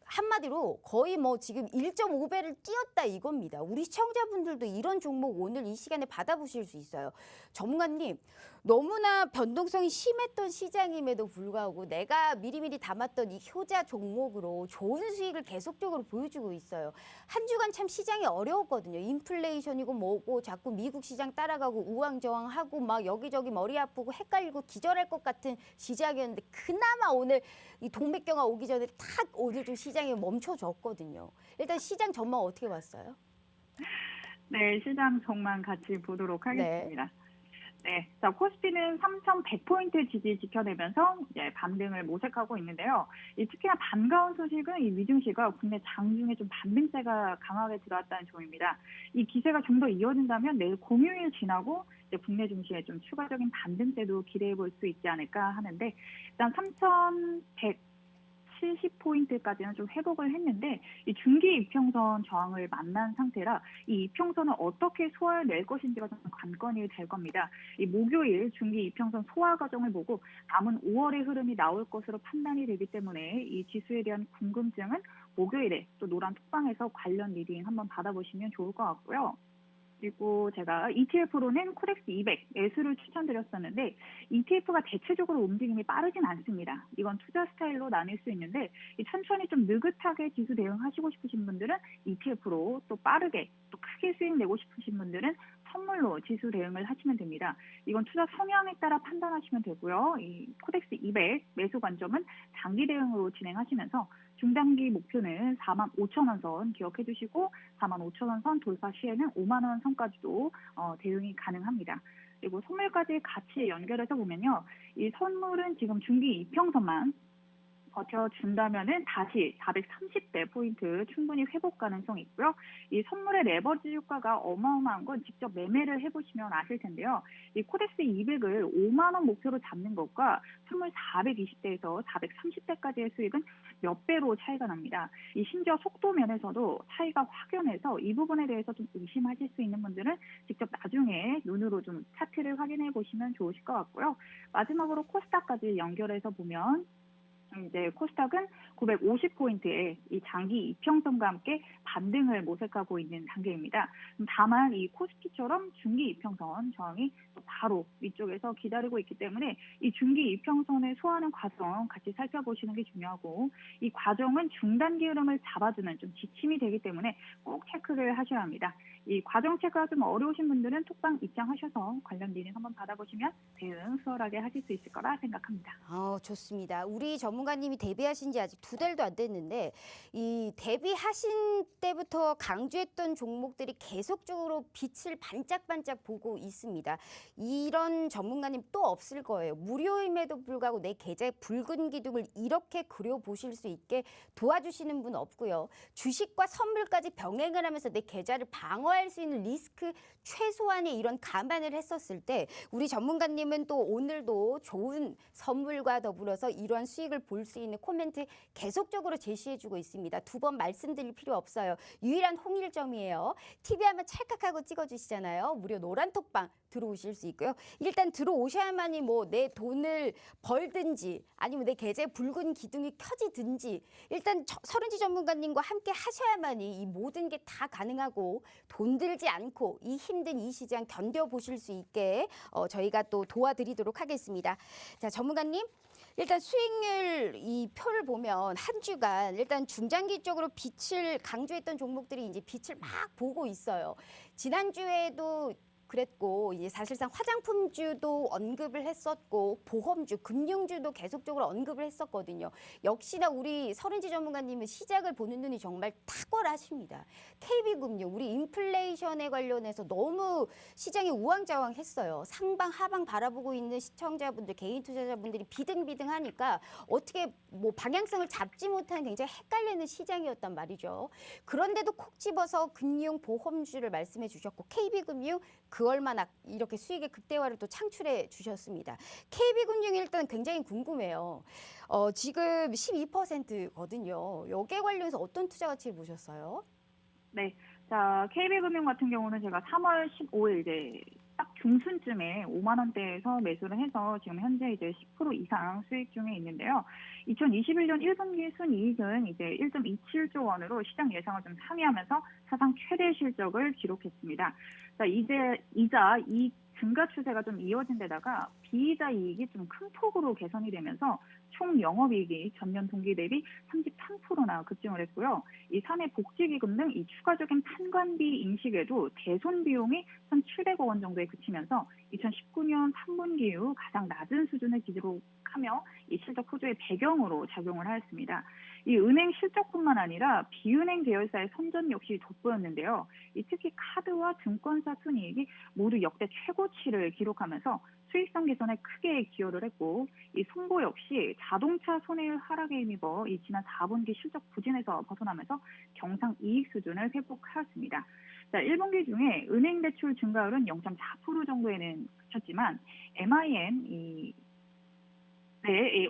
한마디로 거의 뭐 지금 1.5배를 뛰었다 이겁니다. 우리 시청자분들도 이런 종목 오늘 이 시간에 받아보실 수 있어요. 전문가님, 너무나 변동성이 심했던 시장임에도 불구하고 내가 미리미리 담았던 이 효자 종목으로 좋은 수익을 계속적으로 보여주고 있어요. 한 주간 참 시장이 어려웠거든요. 인플레이션이고 뭐고 자꾸 미국 시장 따라가고 우왕좌왕하고 막 여기저기 머리 아프고 헷갈리고 기절할 것 같은 시장이었는데 그나마 오늘 이 동맥경화 오기 전에 탁 오늘 좀 시장이 멈춰졌거든요. 일단 시장 전망 어떻게 봤어요? 네, 시장 전망 같이 보도록 하겠습니다. 네, 자, 코스피는 3,100포인트 지지 지켜내면서 이제 반등을 모색하고 있는데요. 특히나 반가운 소식은 이 미증시가 국내 장중에 좀 반등세가 강하게 들어왔다는 점입니다. 이 기세가 좀 더 이어진다면 내일 공휴일 지나고 이제 국내 증시에 좀 추가적인 반등세도 기대해 볼 수 있지 않을까 하는데 일단 3,170포인트까지는 좀 회복을 했는데 이 중기 이평선 저항을 만난 상태라 이 이평선을 어떻게 소화해낼 것인지가 좀 관건이 될 겁니다. 이 목요일 중기 이평선 소화 과정을 보고 남은 5월의 흐름이 나올 것으로 판단이 되기 때문에 이 지수에 대한 궁금증은 목요일에 또 노란 톡방에서 관련 리딩 한번 받아보시면 좋을 것 같고요. 그리고 제가 ETF로는 코덱스 200 매수를 추천드렸었는데 ETF가 대체적으로 움직임이 빠르진 않습니다. 이건 투자 스타일로 나뉠 수 있는데 천천히 좀 느긋하게 지수 대응하시고 싶으신 분들은 ETF로 또 빠르게 또 크게 수익 내고 싶으신 분들은 선물로 지수 대응을 하시면 됩니다. 이건 투자 성향에 따라 판단하시면 되고요. 이 코덱스 200 매수 관점은 장기 대응으로 진행하시면서 중단기 목표는 45,000원 선 기억해 주시고 45,000원 선 돌파 시에는 5만 원 선까지도 대응이 가능합니다. 그리고 선물까지 같이 연결해서 보면요. 이 선물은 지금 중기 이평선만 버텨준다면은 다시 430대 포인트 충분히 회복 가능성이 있고요. 이 선물의 레버리지 효과가 어마어마한 건 직접 매매를 해보시면 아실 텐데요. 이 코덱스 200을 5만 원 목표로 잡는 것과 선물 420대에서 430대까지의 수익은 몇 배로 차이가 납니다. 이 심지어 속도 면에서도 차이가 확연해서 이 부분에 대해서 좀 의심하실 수 있는 분들은 직접 나중에 눈으로 좀 차트를 확인해 보시면 좋으실 것 같고요. 마지막으로 코스닥까지 연결해서 보면 이제 코스닥은 950포인트의 이 장기 이평선과 함께 반등을 모색하고 있는 단계입니다. 다만 이 코스피처럼 중기 이평선 저항이 바로 위쪽에서 기다리고 있기 때문에 이 중기 이평선을 소화하는 과정 같이 살펴보시는 게 중요하고, 이 과정은 중단기 흐름을 잡아주는 좀 지침이 되기 때문에 꼭 체크를 하셔야 합니다. 이 과정 체크가 좀 어려우신 분들은 톡방 입장하셔서 관련 리딩 한번 받아보시면 대응 수월하게 하실 수 있을 거라 생각합니다. 좋습니다. 우리 전문가님이 데뷔하신 지 아직 2달도 안 됐는데 이 데뷔하신 때부터 강조했던 종목들이 계속적으로 빛을 반짝반짝 보고 있습니다. 이런 전문가님 또 없을 거예요. 무료임에도 불구하고 내 계좌의 붉은 기둥을 이렇게 그려보실 수 있게 도와주시는 분 없고요. 주식과 선물까지 병행을 하면서 내 계좌를 방어할 수 있는 리스크 최소한의 이런 감안을 했었을 때 우리 전문가님은 또 오늘도 좋은 선물과 더불어서 이러한 수익을 볼 수 있는 코멘트 계속적으로 제시해주고 있습니다. 2번 말씀드릴 필요 없어요. 유일한 홍일점이에요. TV 한번 찰칵하고 찍어주시잖아요. 무료 노란 톡방 들어오실 수 있고요. 일단 들어오셔야만이 뭐 내 돈을 벌든지 아니면 내 계좌에 붉은 기둥이 켜지든지 일단 서른지 전문가님과 함께 하셔야만이 이 모든 게 다 가능하고 돈 들지 않고 이 힘든 이 시장 견뎌보실 수 있게 저희가 또 도와드리도록 하겠습니다. 자, 전문가님. 일단 수익률 이 표를 보면 한 주간 일단 중장기 쪽으로 빛을 강조했던 종목들이 이제 빛을 막 보고 있어요. 지난주에도 그랬고 이제 사실상 화장품주도 언급을 했었고 보험주, 금융주도 계속적으로 언급을 했었거든요. 역시나 우리 서른지 전문가님은 시작을 보는 눈이 정말 탁월하십니다. KB금융, 우리 인플레이션에 관련해서 너무 시장이 우왕좌왕했어요. 상방 하방 바라보고 있는 시청자분들, 개인 투자자분들이 비등비등하니까 어떻게 뭐 방향성을 잡지 못하는 굉장히 헷갈리는 시장이었단 말이죠. 그런데도 콕 집어서 금융, 보험주를 말씀해 주셨고 KB금융 그 얼마나 이렇게 수익의 극대화를 또 창출해 주셨습니다. KB금융이 일단 굉장히 궁금해요. 지금 12%거든요. 여기에 관련해서 어떤 투자 가치를 보셨어요? 네. 자, KB금융 같은 경우는 제가 3월 15일 이제 딱 중순쯤에 5만 원대에서 매수를 해서 지금 현재 이제 10% 이상 수익 중에 있는데요. 2021년 1분기 순이익은 이제 1.27조 원으로 시장 예상을 좀 상회하면서 사상 최대 실적을 기록했습니다. 자, 이제 이자 이익 증가 추세가 좀 이어진 데다가 비이자 이익이 좀 큰 폭으로 개선이 되면서 총 영업이익이 전년 동기 대비 33%나 급증을 했고요. 이 사내 복지기금 등 이 추가적인 판관비 인식에도 대손 비용이 1,700억 원 정도에 그치면서 2019년 3분기 이후 가장 낮은 수준을 기록하며 이 실적 호조의 배경으로 작용을 하였습니다. 이 은행 실적뿐만 아니라 비은행 계열사의 선전 역시 돋보였는데요. 이 특히 카드와 증권사 순이익이 모두 역대 최고치를 기록하면서 수익성 개선에 크게 기여를 했고, 이 손보 역시 자동차 손해율 하락에 힘입어 이 지난 4분기 실적 부진에서 벗어나면서 경상 이익 수준을 회복하였습니다. 자, 1분기 중에 은행 대출 증가율은 0.4% 정도에는 그쳤지만 MIM 이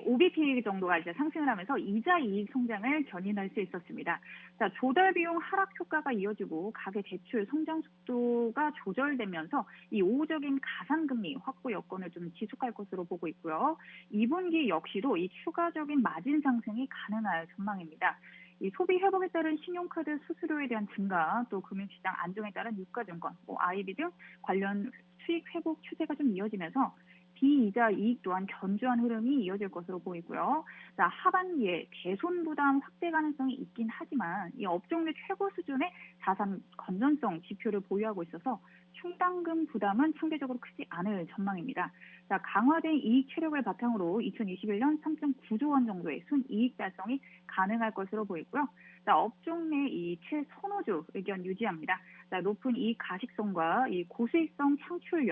OBP 정도가 이제 상승을 하면서 이자 이익 성장을 견인할 수 있었습니다. 자, 조달 비용 하락 효과가 이어지고 가계 대출 성장 속도가 조절되면서 이 우호적인 가상금리 확보 여건을 좀 지속할 것으로 보고 있고요. 2분기 역시도 이 추가적인 마진 상승이 가능할 전망입니다. 이 소비 회복에 따른 신용카드 수수료에 대한 증가, 또 금융시장 안정에 따른 유가증권, IB 등 관련 수익 회복 추세가 좀 이어지면서 비이자 이익 또한 견조한 흐름이 이어질 것으로 보이고요. 자, 하반기에 대손 부담 확대 가능성이 있긴 하지만 이 업종 내 최고 수준의 자산 건전성 지표를 보유하고 있어서 충당금 부담은 상대적으로 크지 않을 전망입니다. 자, 강화된 이익 체력을 바탕으로 2021년 3.9조 원 정도의 순이익 달성이 가능할 것으로 보이고요. 자, 업종 내 이 최선호주 의견 유지합니다. 자, 높은 이익 가식성과 이 고수익성 창출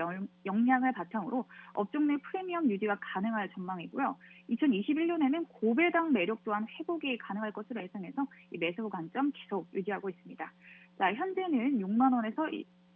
역량을 바탕으로 업종 내 프리미엄 유지가 가능할 전망이고요. 2021년에는 고배당 매력 또한 회복이 가능할 것으로 예상해서 이 매수 관점 계속 유지하고 있습니다. 자, 현재는 6만 원에서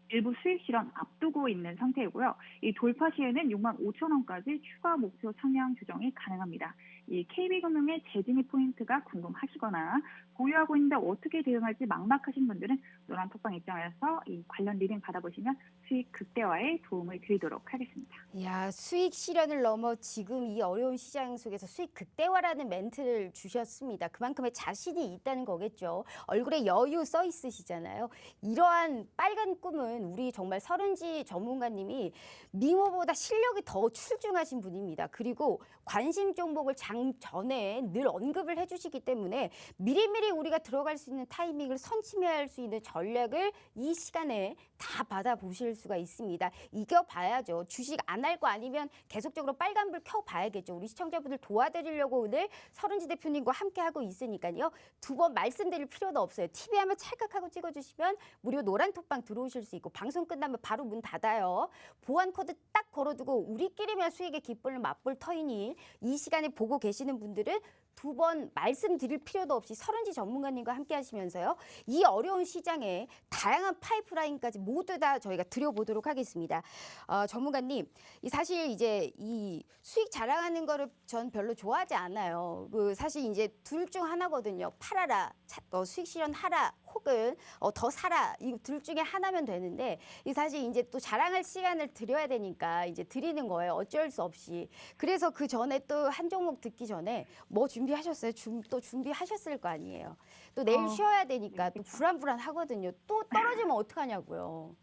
일부 수익 실현 앞두고 있는 상태이고요. 이 돌파 시에는 6만 5천 원까지 추가 목표 상향 조정이 가능합니다. 이 KB금융의 재진입 포인트가 궁금하시거나 보유하고 있는데 어떻게 대응할지 막막하신 분들은 노란톡방 입장에서 이 관련 리딩 받아보시면 수익 극대화에 도움을 드리도록 하겠습니다. 야, 수익 실현을 넘어 지금 이 어려운 시장 속에서 수익 극대화라는 멘트를 주셨습니다. 그만큼의 자신이 있다는 거겠죠. 얼굴에 여유 써 있으시잖아요. 이러한 빨간 꿈은 우리 정말 서른지 전문가님이 미모보다 실력이 더 출중하신 분입니다. 그리고 관심 종목을 장 전에 늘 언급을 해주시기 때문에 미리미리 우리가 들어갈 수 있는 타이밍을 선취할 수 있는 전략을 이 시간에 다 받아보실 수가 있습니다. 이겨봐야죠. 주식 안 할 거 아니면 계속적으로 빨간불 켜봐야겠죠. 우리 시청자분들 도와드리려고 오늘 서른지 대표님과 함께하고 있으니까요. 두 번 말씀드릴 필요도 없어요. TV 하면 찰칵하고 찍어주시면 무료 노란톡방 들어오실 수 있고 방송 끝나면 바로 문 닫아요. 보안 코드 딱 걸어두고 우리끼리만 수익의 기쁨을 맛볼 터이니 이 시간에 보고 계시는 분들은 두 번 말씀드릴 필요도 없이 서른지 전문가님과 함께 하시면서요. 이 어려운 시장에 다양한 파이프라인까지 모두 다 저희가 드려보도록 하겠습니다. 전문가님, 사실 이제 이 수익 자랑하는 거를 전 별로 좋아하지 않아요. 사실 이제 둘 중 하나거든요. 팔아라, 수익 실현하라, 혹은 더 사라. 이 둘 중에 하나면 되는데 사실 이제 또 자랑할 시간을 드려야 되니까 이제 드리는 거예요. 어쩔 수 없이. 그래서 그 전에 또 한 종목 듣기 전에 뭐 준비하셨어요? 또 준비하셨을 거 아니에요. 또 내일 쉬어야 되니까 또 불안불안하거든요. 또 떨어지면 어떡하냐고요.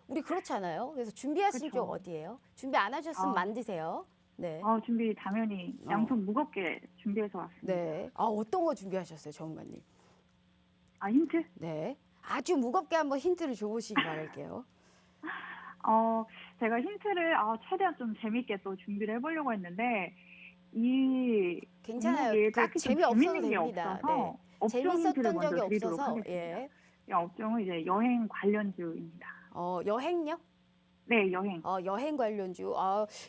우리 그렇지 않아요? 그래서 준비하신 쪽 어디예요? 준비 안 하셨으면 만드세요. 네. 준비 당연히 양손 무겁게 준비해서 왔습니다. 네. 어떤 거 준비하셨어요, 전문가님? 힌트? 네. 아주 무겁게 한번 힌트를 줘보시기 바랄게요. 제가 힌트를 최대한 좀 재밌게 또 준비를 해보려고 했는데 괜찮아요. 딱히 재미없어도 됩니다. 네. 재밌었던 적이 없어서. 예. 이 업종은 이제 여행 관련주입니다. 여행요? 네, 여행. 여행 관련주.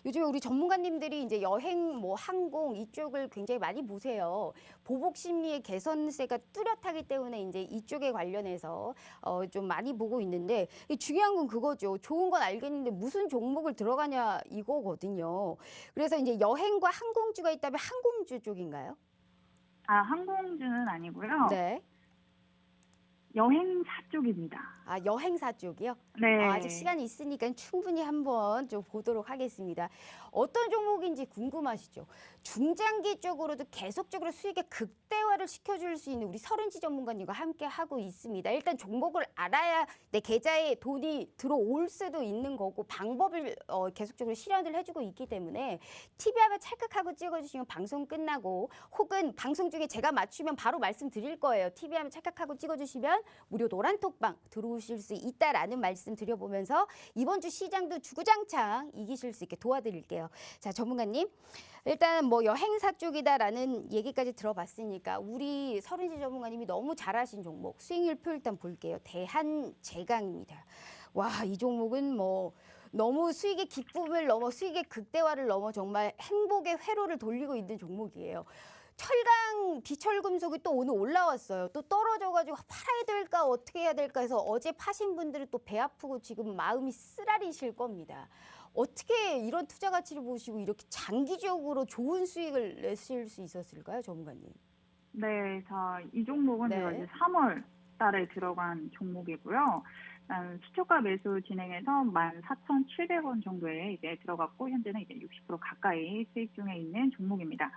요즘에 우리 전문가님들이 이제 여행, 항공 이쪽을 굉장히 많이 보세요. 보복 심리의 개선세가 뚜렷하기 때문에 이제 이쪽에 관련해서 좀 많이 보고 있는데 중요한 건 그거죠. 좋은 건 알겠는데 무슨 종목을 들어가냐 이거거든요. 그래서 이제 여행과 항공주가 있다면 항공주 쪽인가요? 항공주는 아니고요. 네. 여행사 쪽입니다. 여행사 쪽이요? 네. 아직 시간이 있으니까 충분히 한번 좀 보도록 하겠습니다. 어떤 종목인지 궁금하시죠? 중장기 쪽으로도 계속적으로 수익의 극대화를 시켜줄 수 있는 우리 서른지 전문가님과 함께 하고 있습니다. 일단 종목을 알아야 내 계좌에 돈이 들어올 수도 있는 거고 방법을 계속적으로 실현을 해주고 있기 때문에 TV 하면 찰칵하고 찍어주시면 방송 끝나고 혹은 방송 중에 제가 맞추면 바로 말씀드릴 거예요. TV 하면 찰칵하고 찍어주시면 무료 노란톡방 들어오실 수 있다라는 말씀 드려보면서 이번 주 시장도 주구장창 이기실 수 있게 도와드릴게요. 자, 전문가님. 일단 여행사 쪽이다라는 얘기까지 들어봤으니까 우리 서른지 전문가님이 너무 잘하신 종목 수익률표 일단 볼게요. 대한제강입니다. 와, 이 종목은 너무 수익의 기쁨을 넘어 수익의 극대화를 넘어 정말 행복의 회로를 돌리고 있는 종목이에요. 철강, 비철금속이 또 오늘 올라왔어요. 또 떨어져가지고 팔아야 될까 어떻게 해야 될까 해서 어제 파신 분들은 또 배 아프고 지금 마음이 쓰라리실 겁니다. 어떻게 이런 투자 가치를 보시고 이렇게 장기적으로 좋은 수익을 내실 수 있었을까요, 전문가님? 네, 이 종목은 네. 제가 이제 3월 달에 들어간 종목이고요. 시초가 매수 진행해서 14,700원 정도에 이제 들어갔고 현재는 이제 60% 가까이 수익 중에 있는 종목입니다.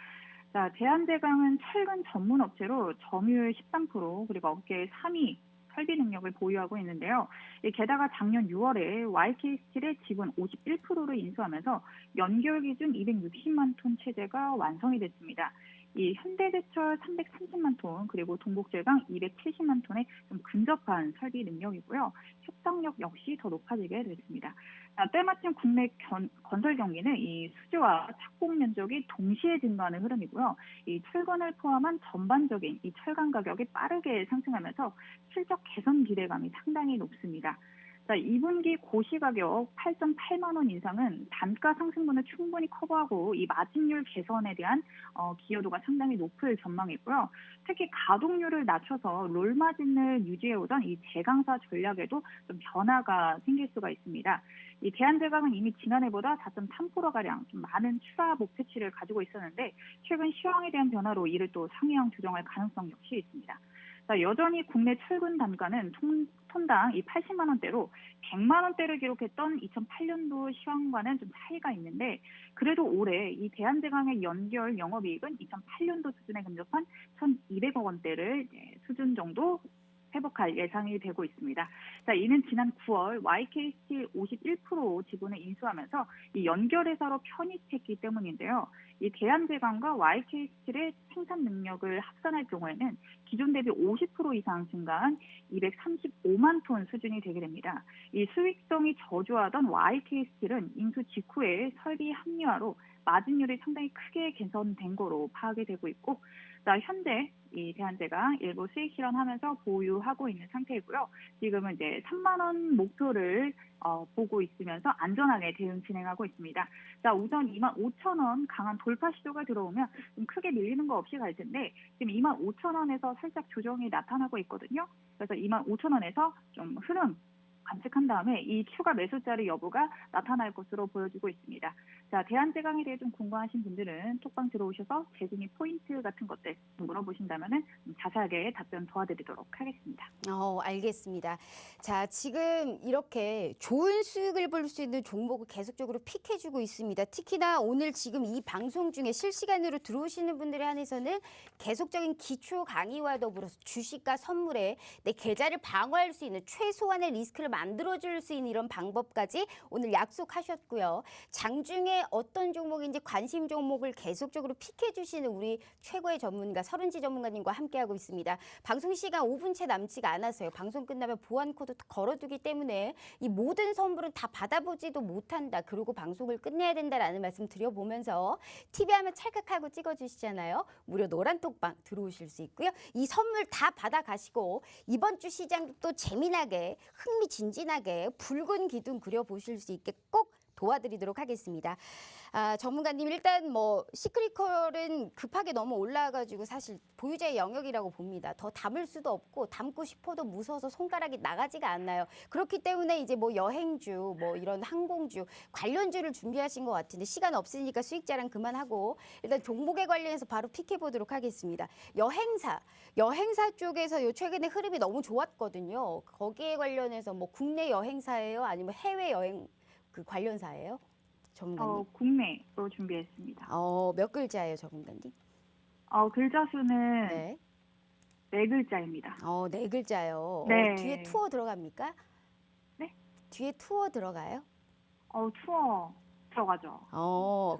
자, 대한제강은 철근 전문 업체로 점유율 13% 그리고 업계 3위 설비 능력을 보유하고 있는데요. 게다가 작년 6월에 YK 스틸의 지분 51%를 인수하면서 연결 기준 260만 톤 체제가 완성이 됐습니다. 이 현대제철 330만 톤 그리고 동국제강 270만 톤에 좀 근접한 설비 능력이고요. 협상력 역시 더 높아지게 됐습니다. 때마침 국내 건설 경기는 이 수주와 착공 면적이 동시에 증가하는 흐름이고요. 이 철근을 포함한 전반적인 이 철강 가격이 빠르게 상승하면서 실적 개선 기대감이 상당히 높습니다. 2분기 고시가격 8.8만 원 인상은 단가 상승분을 충분히 커버하고 이 마진율 개선에 대한 기여도가 상당히 높을 전망이고요. 특히 가동률을 낮춰서 롤마진을 유지해오던 이 제강사 전략에도 좀 변화가 생길 수가 있습니다. 이 대한제강은 이미 지난해보다 4.3%가량 좀 많은 추가 목표치를 가지고 있었는데 최근 시황에 대한 변화로 이를 또 상향 조정할 가능성 역시 있습니다. 여전히 국내 철근 단가는 톤당 이 80만 원대로 100만 원대를 기록했던 2008년도 시황과는 좀 차이가 있는데 그래도 올해 이 대한제강의 연결 영업이익은 2008년도 수준에 근접한 1,200억 원대를 수준 정도 회복할 예상이 되고 있습니다. 이는 지난 9월 YK스틸 51% 지분을 인수하면서 이 연결회사로 편입했기 때문인데요. 이 대한제강과 YK스틸의 생산 능력을 합산할 경우에는 기존 대비 50% 이상 증가한 235만 톤 수준이 되게 됩니다. 이 수익성이 저조하던 YK스틸은 인수 직후에 설비 합리화로 마진율이 상당히 크게 개선된 거로 파악이 되고 있고 현재 이 대한제강 일부 수익 실현하면서 보유하고 있는 상태이고요. 지금은 이제 3만 원 목표를 보고 있으면서 안전하게 대응 진행하고 있습니다. 우선 25,000원 강한 돌파 시도가 들어오면 좀 크게 밀리는 거 없이 갈 텐데 지금 25,000원에서 살짝 조정이 나타나고 있거든요. 그래서 25,000원에서 좀 흐름 관측한 다음에 이 추가 매수자리 여부가 나타날 것으로 보여지고 있습니다. 대한제강에 대해 좀 궁금하신 분들은 톡방 들어오셔서 재진입 포인트 같은 것들 물어보신다면 자세하게 답변 도와드리도록 하겠습니다. 알겠습니다. 자, 지금 이렇게 좋은 수익을 볼 수 있는 종목을 계속적으로 픽해주고 있습니다. 특히나 오늘 지금 이 방송 중에 실시간으로 들어오시는 분들에 한해서는 계속적인 기초 강의와 더불어서 주식과 선물에 내 계좌를 방어할 수 있는 최소한의 리스크를 만들어줄 수 있는 이런 방법까지 오늘 약속하셨고요. 장중에 어떤 종목인지 관심 종목을 계속적으로 픽해 주시는 우리 최고의 전문가 서른지 전문가님과 함께하고 있습니다. 방송 시간 5분 채 남지가 않아서요. 방송 끝나면 보안 코드 걸어두기 때문에 이 모든 선물은 다 받아보지도 못한다. 그리고 방송을 끝내야 된다라는 말씀 드려보면서 TV 하면 찰칵하고 찍어주시잖아요. 무료 노란 톡방 들어오실 수 있고요. 이 선물 다 받아가시고 이번 주 시장 또 재미나게 흥미진진하게 붉은 기둥 그려보실 수 있게 꼭 도와드리도록 하겠습니다. 전문가님 일단 시크릿컬은 급하게 너무 올라와가지고 사실 보유자의 영역이라고 봅니다. 더 담을 수도 없고 담고 싶어도 무서워서 손가락이 나가지가 않나요. 그렇기 때문에 이제 여행주, 이런 항공주 관련주를 준비하신 것 같은데 시간 없으니까 수익 자랑 그만하고 일단 종목에 관련해서 바로 픽해 보도록 하겠습니다. 여행사 쪽에서 요 최근에 흐름이 너무 좋았거든요. 거기에 관련해서 국내 여행사예요, 아니면 해외 여행 그 관련사예요? 전문가님? 국내로 준비했습니다. 몇 글자예요, 전문가님? 글자 수는 네. 4글자입니다. 4글자요. 네. 뒤에 투어 들어갑니까? 네? 뒤에 투어 들어가요? 투어 들어가죠.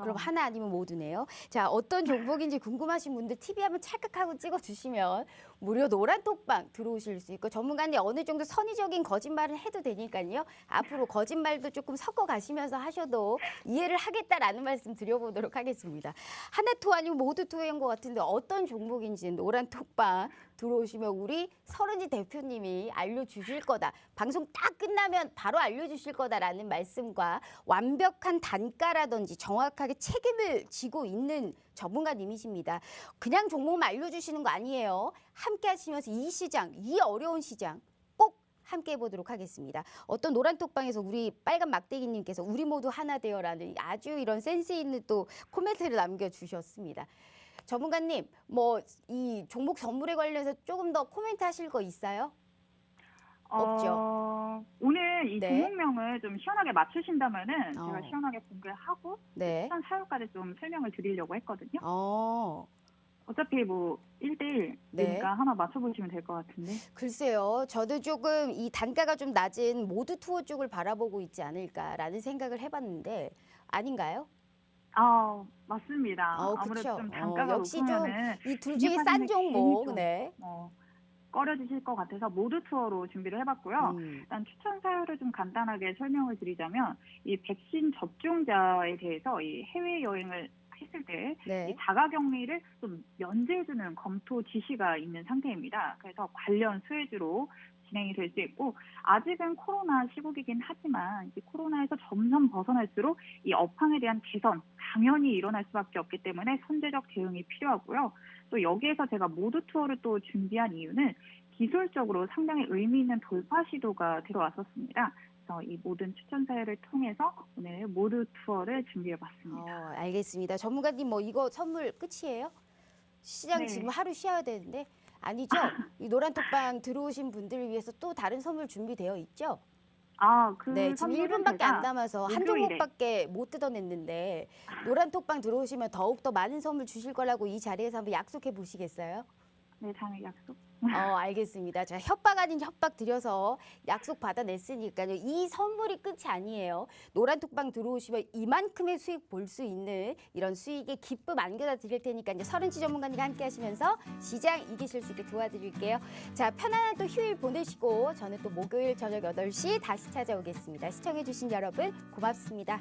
그럼 하나 아니면 모두네요. 자, 어떤 종목인지 궁금하신 분들 TV 한번 찰칵하고 찍어주시면 무료 노란 톡방 들어오실 수 있고 전문가님 어느 정도 선의적인 거짓말을 해도 되니까요. 앞으로 거짓말도 조금 섞어 가시면서 하셔도 이해를 하겠다라는 말씀 드려보도록 하겠습니다. 하나 투어 아니면 모두 투어인 것 같은데 어떤 종목인지 노란 톡방 들어오시면 우리 서른지 대표님이 알려주실 거다. 방송 딱 끝나면 바로 알려주실 거다라는 말씀과 완벽한 단가라든지 정확하게 책임을 지고 있는 전문가님이십니다. 그냥 종목만 알려주시는 거 아니에요. 함께 하시면서 이 시장, 이 어려운 시장 꼭 함께 해보도록 하겠습니다. 어떤 노란 톡방에서 우리 빨간 막대기님께서 우리 모두 하나 되어라는 아주 이런 센스 있는 또 코멘트를 남겨주셨습니다. 전문가님, 이 종목 선물에 관련해서 조금 더 코멘트 하실 거 있어요? 없죠. 오늘 이 네. 종목명을 좀 시원하게 맞추신다면은 제가 시원하게 공개하고 네. 시간 사유까지 좀 설명을 드리려고 했거든요. 어차피 1대1이니까 네. 하나 맞춰보시면 될 것 같은데. 글쎄요. 저도 조금 이 단가가 좀 낮은 모두 투어 쪽을 바라보고 있지 않을까라는 생각을 해봤는데 아닌가요? 맞습니다. 아무래도 그쵸. 좀 단가가 역시 좀 높으면은 이 둘 중에 싼 진입하시는 종목. 괜히 좀 네. 꺼려지실 것 같아서 모두 투어로 준비를 해봤고요. 일단 추천 사유를 좀 간단하게 설명을 드리자면 이 백신 접종자에 대해서 이 해외 여행을 했을 때 네. 이 자가격리를 좀 면제해주는 검토 지시가 있는 상태입니다. 그래서 관련 수혜주로 진행이 될 수 있고 아직은 코로나 시국이긴 하지만 이제 코로나에서 점점 벗어날수록 이 업황에 대한 개선 당연히 일어날 수밖에 없기 때문에 선제적 대응이 필요하고요. 또 여기에서 제가 모두 투어를 또 준비한 이유는 기술적으로 상당히 의미 있는 돌파 시도가 들어왔었습니다. 그래서 이 모든 추천 사례를 통해서 오늘 모두 투어를 준비해봤습니다. 알겠습니다. 전문가님 뭐 이거 선물 끝이에요? 시장 네. 지금 하루 쉬어야 되는데 아니죠? 이 노란톡방 들어오신 분들을 위해서 또 다른 선물 준비되어 있죠? 그 네, 지금 선물은 1분밖에 안 제가 남아서 한 목요일에 종목밖에 못 뜯어냈는데 노란톡방 들어오시면 더욱더 많은 선물 주실 거라고 이 자리에서 한번 약속해 보시겠어요? 네, 당일 약속. 알겠습니다. 자, 협박 아닌 협박 드려서 약속 받아냈으니까요. 이 선물이 끝이 아니에요. 노란톡방 들어오시면 이만큼의 수익 볼 수 있는 이런 수익의 기쁨 안겨다 드릴 테니까 이제 서른지 전문가님과 함께 하시면서 시장 이기실 수 있게 도와드릴게요. 자, 편안한 또 휴일 보내시고 저는 또 목요일 저녁 8시 다시 찾아오겠습니다. 시청해주신 여러분 고맙습니다.